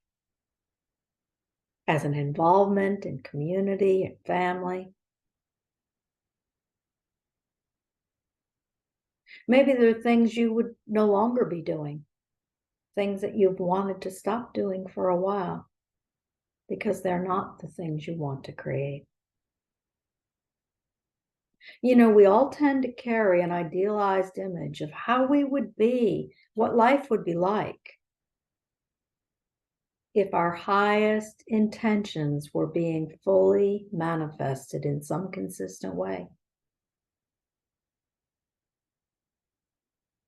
as an involvement in community and family. Maybe there are things you would no longer be doing, things that you've wanted to stop doing for a while because they're not the things you want to create. You know, we all tend to carry an idealized image of how we would be, what life would be like if our highest intentions were being fully manifested in some consistent way.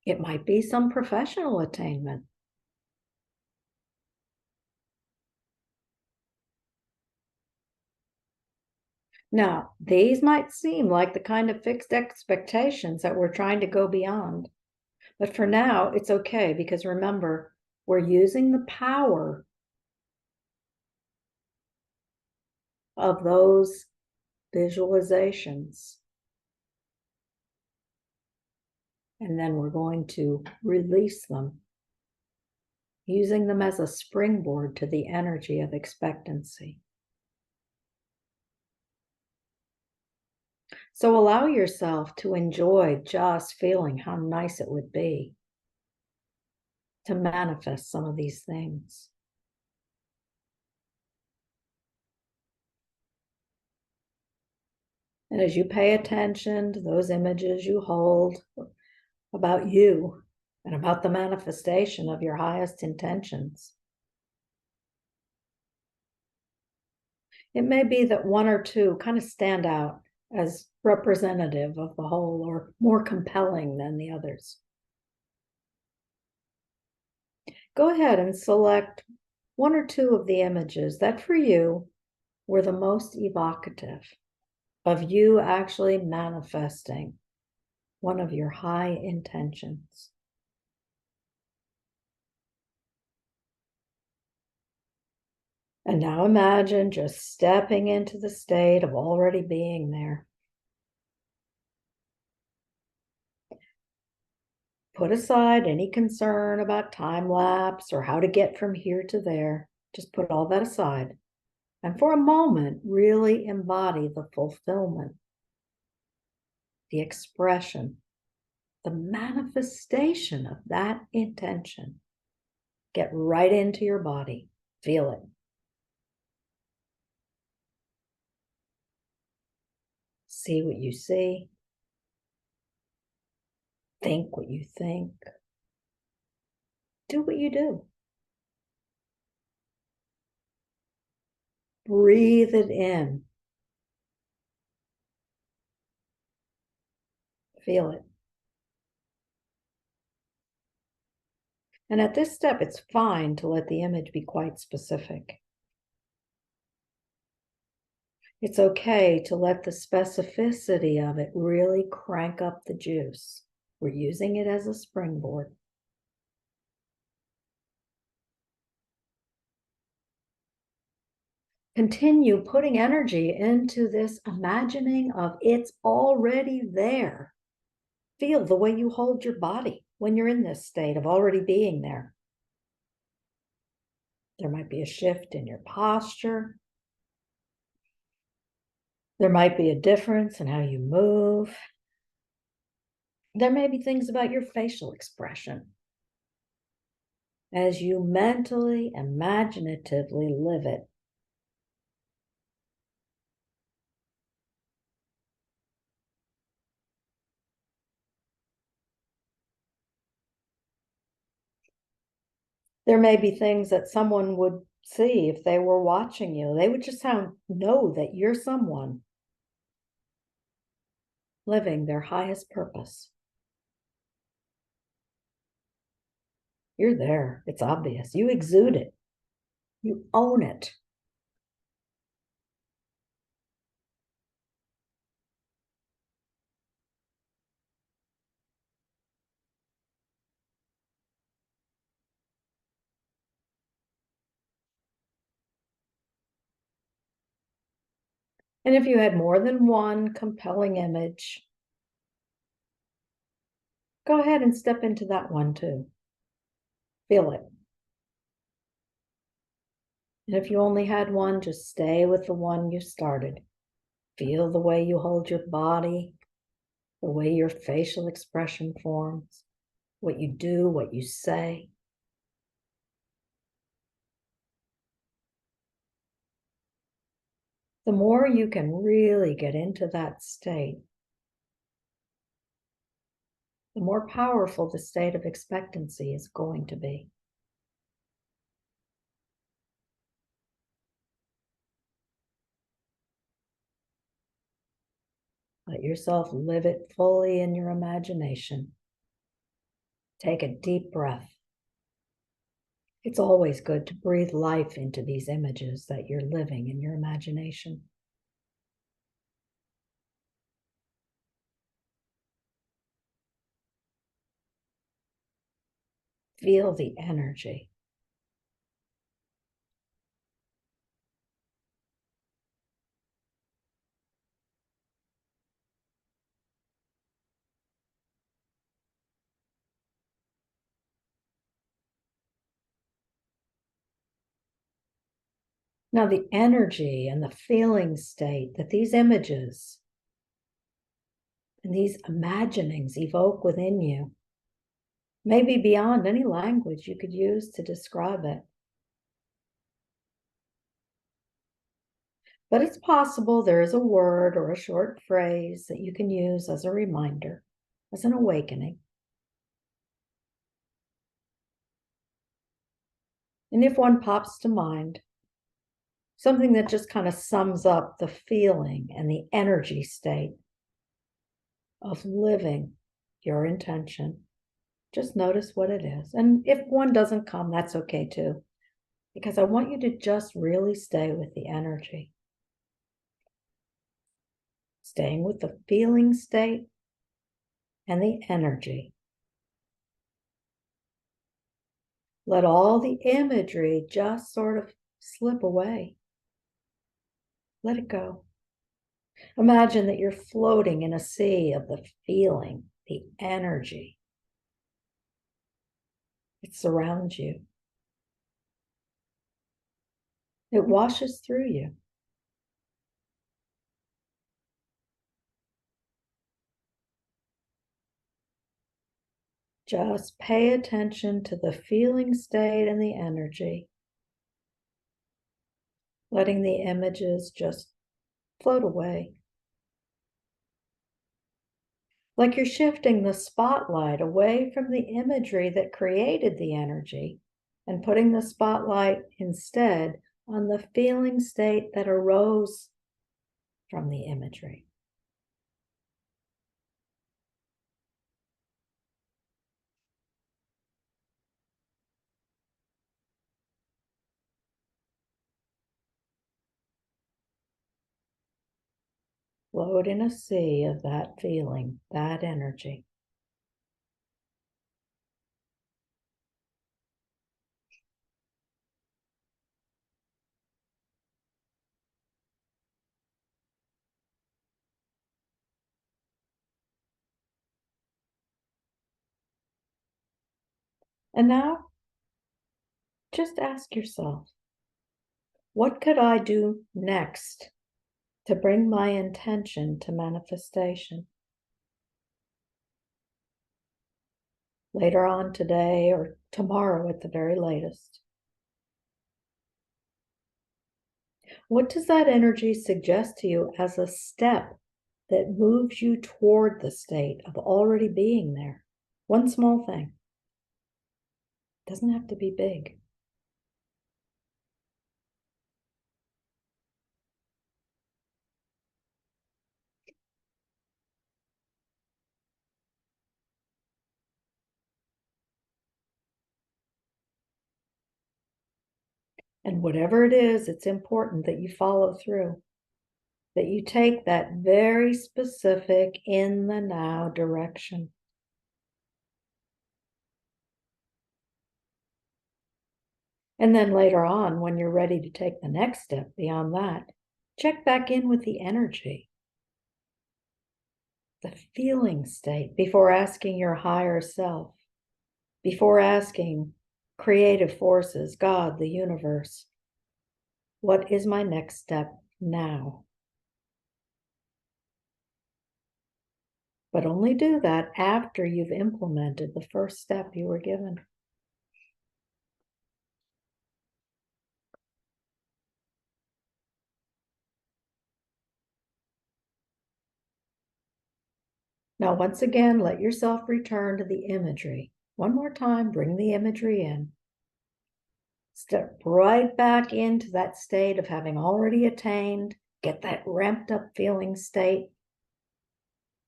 It might be some professional attainment. Now, these might seem like the kind of fixed expectations that we're trying to go beyond. But for now, it's okay, because remember, we're using the power of those visualizations. And then we're going to release them, using them as a springboard to the energy of expectancy. So allow yourself to enjoy just feeling how nice it would be to manifest some of these things. And as you pay attention to those images you hold about you and about the manifestation of your highest intentions, it may be that one or two kind of stand out as representative of the whole, or more compelling than the others. Go ahead and select one or two of the images that for you were the most evocative of you actually manifesting one of your high intentions. And now imagine just stepping into the state of already being there. Put aside any concern about time lapse or how to get from here to there. Just put all that aside. And for a moment, really embody the fulfillment, the expression, the manifestation of that intention. Get right into your body. Feel it. See what you see. Think what you think. Do what you do. Breathe it in. Feel it. And at this step, it's fine to let the image be quite specific. It's okay to let the specificity of it really crank up the juice. We're using it as a springboard. Continue putting energy into this imagining of it's already there. Feel the way you hold your body when you're in this state of already being there. There might be a shift in your posture. There might be a difference in how you move. There may be things about your facial expression as you mentally, imaginatively live it. There may be things that someone would see if they were watching you. They would just know that you're someone living their highest purpose. You're there. It's obvious. You exude it. You own it. And if you had more than one compelling image, go ahead and step into that one too. Feel it. And if you only had one, just stay with the one you started. Feel the way you hold your body, the way your facial expression forms, what you do, what you say. The more you can really get into that state, the more powerful the state of expectancy is going to be. Let yourself live it fully in your imagination. Take a deep breath. It's always good to breathe life into these images that you're living in your imagination. Feel the energy. Now, the energy and the feeling state that these images and these imaginings evoke within you may be beyond any language you could use to describe it. But it's possible there is a word or a short phrase that you can use as a reminder, as an awakening. And if one pops to mind, something that just kind of sums up the feeling and the energy state of living your intention, just notice what it is. And if one doesn't come, that's okay too, because I want you to just really stay with the energy. Staying with the feeling state and the energy. Let all the imagery just sort of slip away. Let it go. Imagine that you're floating in a sea of the feeling, the energy. It surrounds you. It washes through you. Just pay attention to the feeling state and the energy, letting the images just float away. Like you're shifting the spotlight away from the imagery that created the energy and putting the spotlight instead on the feeling state that arose from the imagery. Float in a sea of that feeling, that energy. And now, just ask yourself, what could I do next to bring my intention to manifestation. Later on today or tomorrow at the very latest. What does that energy suggest to you as a step that moves you toward the state of already being there? One small thing. It doesn't have to be big. And whatever it is, it's important that you follow through, that you take that very specific in the now direction. And then later on, when you're ready to take the next step beyond that, check back in with the energy, the feeling state, before asking your higher self, before asking creative forces, God, the universe, what is my next step now? But only do that after you've implemented the first step you were given. Now, once again, let yourself return to the imagery. One more time, bring the imagery in. Step right back into that state of having already attained. Get that ramped up feeling state.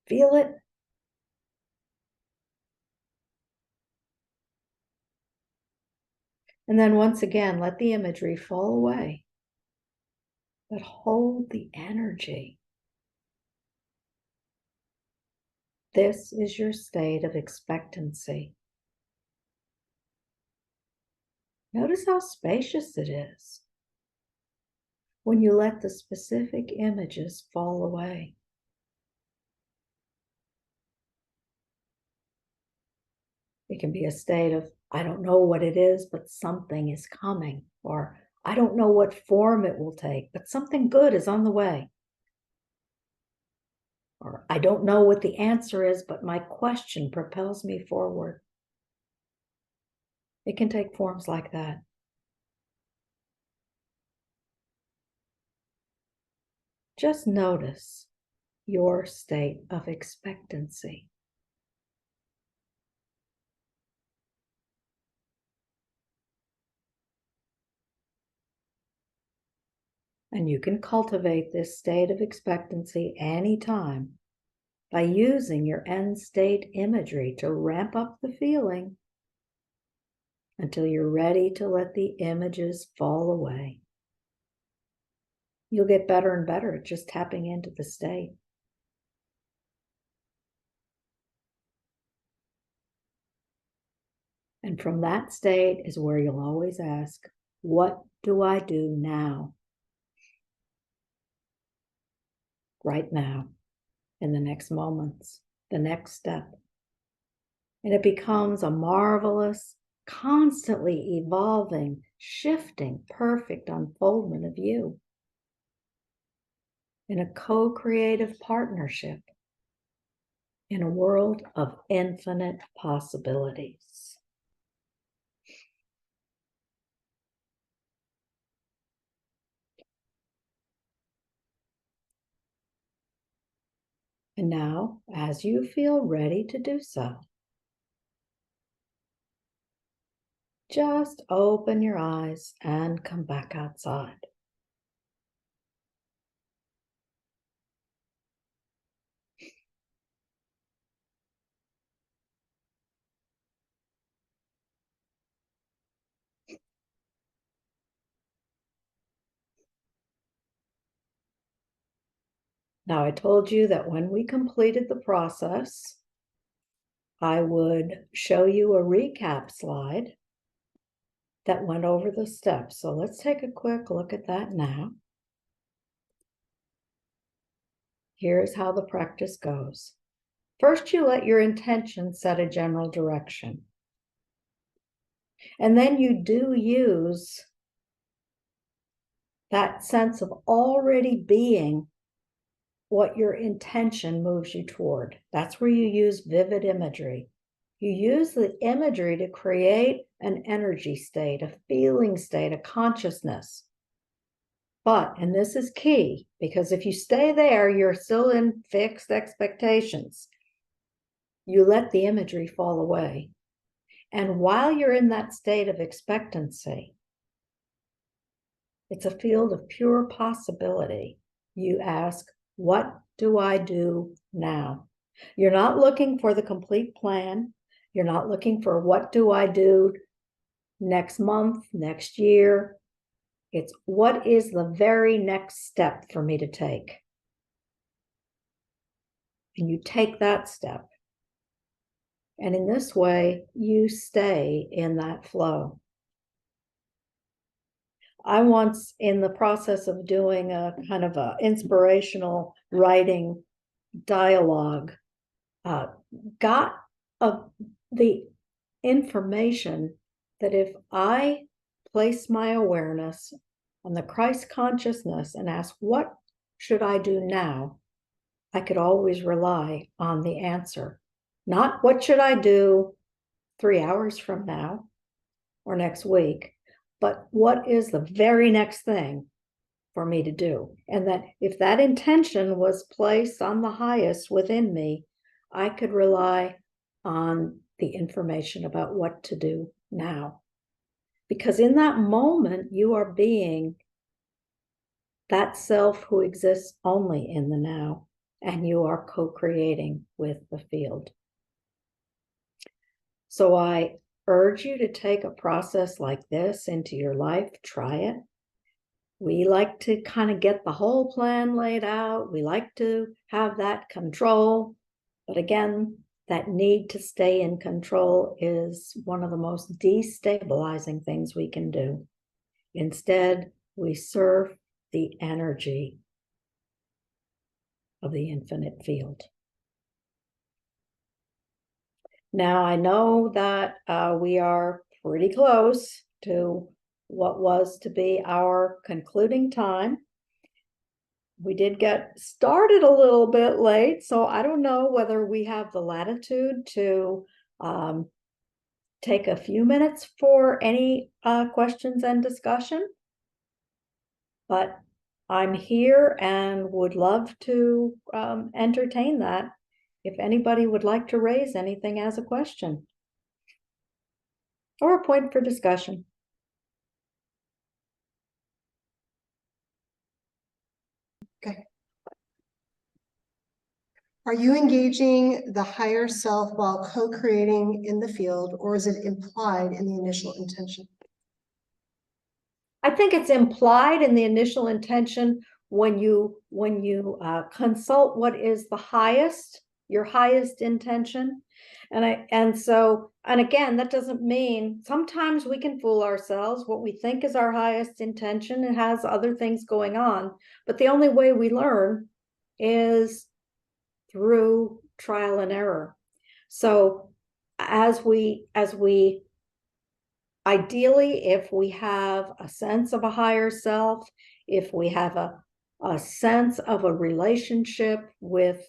Feel it. And then once again, let the imagery fall away. But hold the energy. This is your state of expectancy. Notice how spacious it is when you let the specific images fall away. It can be a state of, I don't know what it is, but something is coming. Or I don't know what form it will take, but something good is on the way. Or I don't know what the answer is, but my question propels me forward. It can take forms like that. Just notice your state of expectancy. And you can cultivate this state of expectancy anytime by using your end state imagery to ramp up the feeling until you're ready to let the images fall away. You'll get better and better at just tapping into the state. And from that state is where you'll always ask, what do I do now? Right now, in the next moments, the next step. And it becomes a marvelous, constantly evolving, shifting, perfect unfoldment of you in a co-creative partnership in a world of infinite possibilities. And now, as you feel ready to do so, just open your eyes and come back outside. Now, I told you that when we completed the process, I would show you a recap slide that went over the steps. So let's take a quick look at that now. Here's how the practice goes. First, you let your intention set a general direction. And then you do use that sense of already being what your intention moves you toward. That's where you use vivid imagery. You use the imagery to create an energy state, a feeling state, a consciousness. But, and this is key, because if you stay there, you're still in fixed expectations. You let the imagery fall away. And while you're in that state of expectancy, it's a field of pure possibility. You ask, what do I do now? You're not looking for the complete plan. You're not looking for what do I do next month, next year. It's what is the very next step for me to take? And you take that step. And in this way, you stay in that flow. I once, in the process of doing a kind of a inspirational writing dialogue, got the information that if I place my awareness on the Christ consciousness and ask, what should I do now? I could always rely on the answer. Not what should I do 3 hours from now or next week, but what is the very next thing for me to do? And that if that intention was placed on the highest within me, I could rely on the information about what to do now. Because in that moment, you are being that self who exists only in the now, and you are co-creating with the field. So I urge you to take a process like this into your life. Try it. We like to kind of get the whole plan laid out. We like to have that control. But again, that need to stay in control is one of the most destabilizing things we can do. Instead, we serve the energy of the infinite field. Now, I know that we are pretty close to what was to be our concluding time. We did get started a little bit late, so I don't know whether we have the latitude to take a few minutes for any questions and discussion. But I'm here and would love to entertain that if anybody would like to raise anything as a question or a point for discussion. Okay. Are you engaging the higher self while co-creating in the field, or is it implied in the initial intention? I think it's implied in the initial intention when you consult what is the highest, your highest intention. And again, that doesn't mean, sometimes we can fool ourselves. What we think is our highest intention, it has other things going on. But the only way we learn is through trial and error. So as we ideally, if we have a sense of a higher self, if we have a sense of a relationship with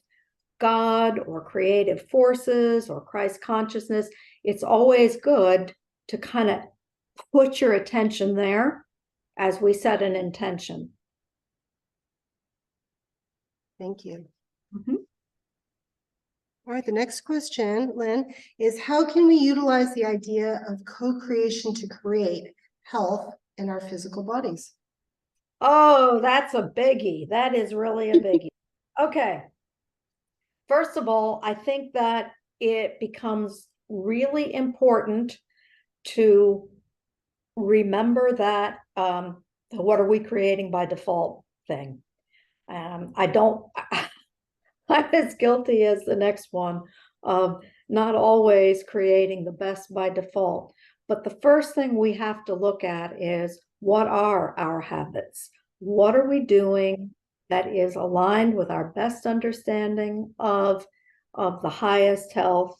God or creative forces or Christ consciousness, it's always good to kind of put your attention there as we set an intention. Thank you. Mm-hmm. All right, the next question, Lynn, is how can we utilize the idea of co-creation to create health in our physical bodies? Oh, that's a biggie. That is really a biggie. Okay. First of all, I think that it becomes really important to remember that what are we creating by default thing. I'm as guilty as the next one of not always creating the best by default. But the first thing we have to look at is, what are our habits? What are we doing that is aligned with our best understanding of the highest health?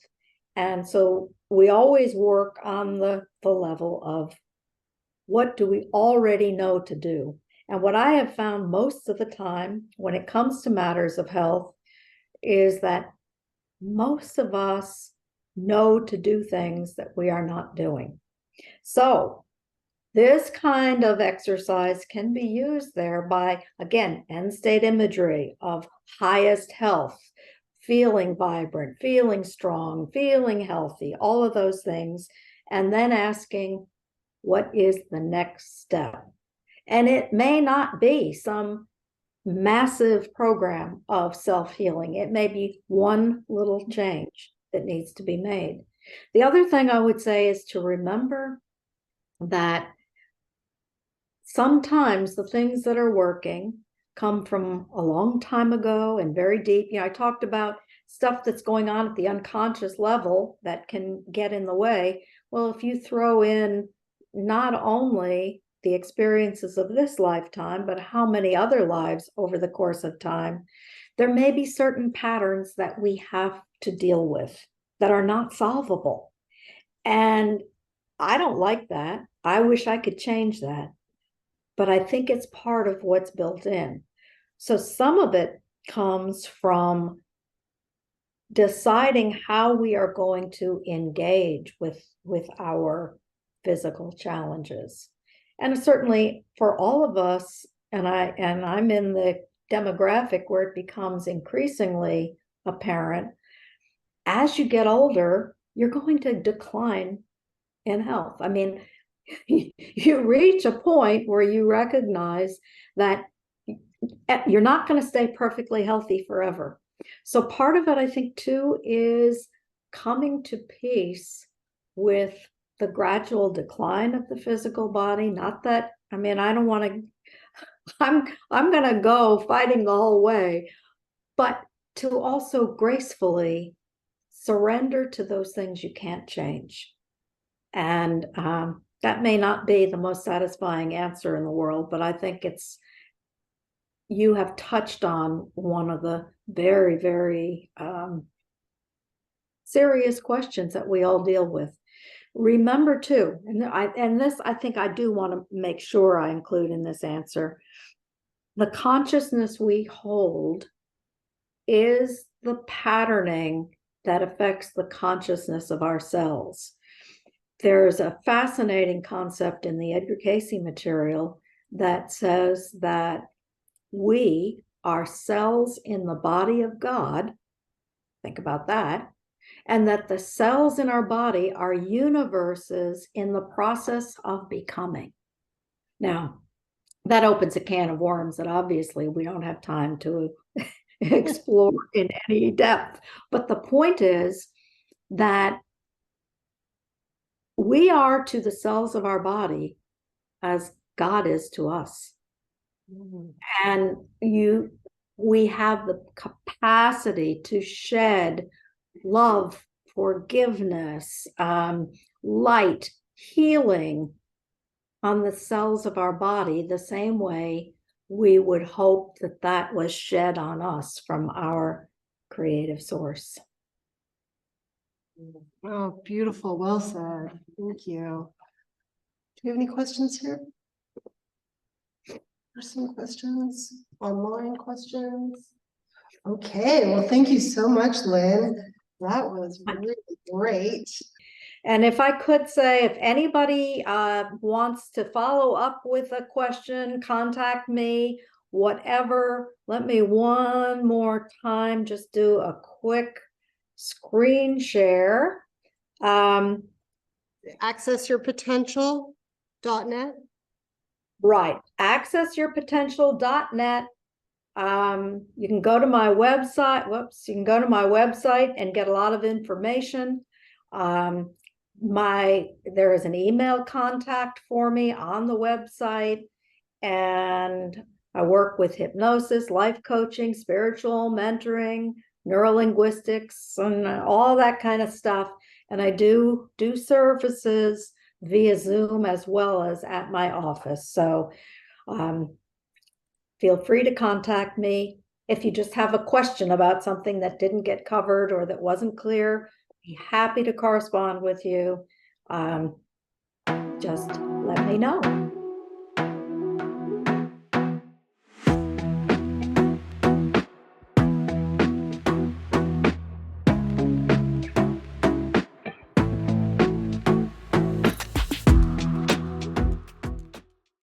And so we always work on the level of what do we already know to do? And what I have found most of the time when it comes to matters of health is that most of us know to do things that we are not doing. So this kind of exercise can be used there by, again, end state imagery of highest health, feeling vibrant, feeling strong, feeling healthy, all of those things, and then asking, what is the next step? And it may not be some massive program of self-healing. It may be one little change that needs to be made. The other thing I would say is to remember that sometimes the things that are working come from a long time ago and very deep. I talked about stuff that's going on at the unconscious level that can get in the way. Well, if you throw in not only the experiences of this lifetime, but how many other lives over the course of time, there may be certain patterns that we have to deal with that are not solvable. And I don't like that. I wish I could change that. But I think it's part of what's built in. So some of it comes from deciding how we are going to engage with our physical challenges. And certainly for all of us, and I'm in the demographic where it becomes increasingly apparent, as you get older, you're going to decline in health. I mean, you reach a point where you recognize that you're not going to stay perfectly healthy forever. So part of it, I think, too, is coming to peace with the gradual decline of the physical body. Not that, I mean, I don't want to, I'm going to go fighting the whole way, but to also gracefully surrender to those things you can't change. And that may not be the most satisfying answer in the world, but I think you have touched on one of the very, very serious questions that we all deal with. Remember too, and this I think I do want to make sure I include in this answer, the consciousness we hold is the patterning that affects the consciousness of our cells. There's a fascinating concept in the Edgar Cayce material that says that we are cells in the body of God. Think about that. And that the cells in our body are universes in the process of becoming. Now, that opens a can of worms that obviously we don't have time to explore in any depth. But the point is that we are to the cells of our body as God is to us. And we have the capacity to shed love, forgiveness, light, healing on the cells of our body the same way we would hope that was shed on us from our creative source. Oh, beautiful. Well said. Thank you. Do you have any questions here? Some questions, online questions. Okay, well, thank you so much, Lynn. That was really great. And if I could say, if anybody wants to follow up with a question, contact me, whatever. Let me one more time just do a quick screen share. Accessyourpotential.net. Right, accessyourpotential.net. You can go to my website. You can go to my website and get a lot of information. There is an email contact for me on the website, and I work with hypnosis, life coaching, spiritual mentoring, neurolinguistics, and all that kind of stuff. And I do services via Zoom as well as at my office. So feel free to contact me. If you just have a question about something that didn't get covered or that wasn't clear, I'd be happy to correspond with you. Just let me know.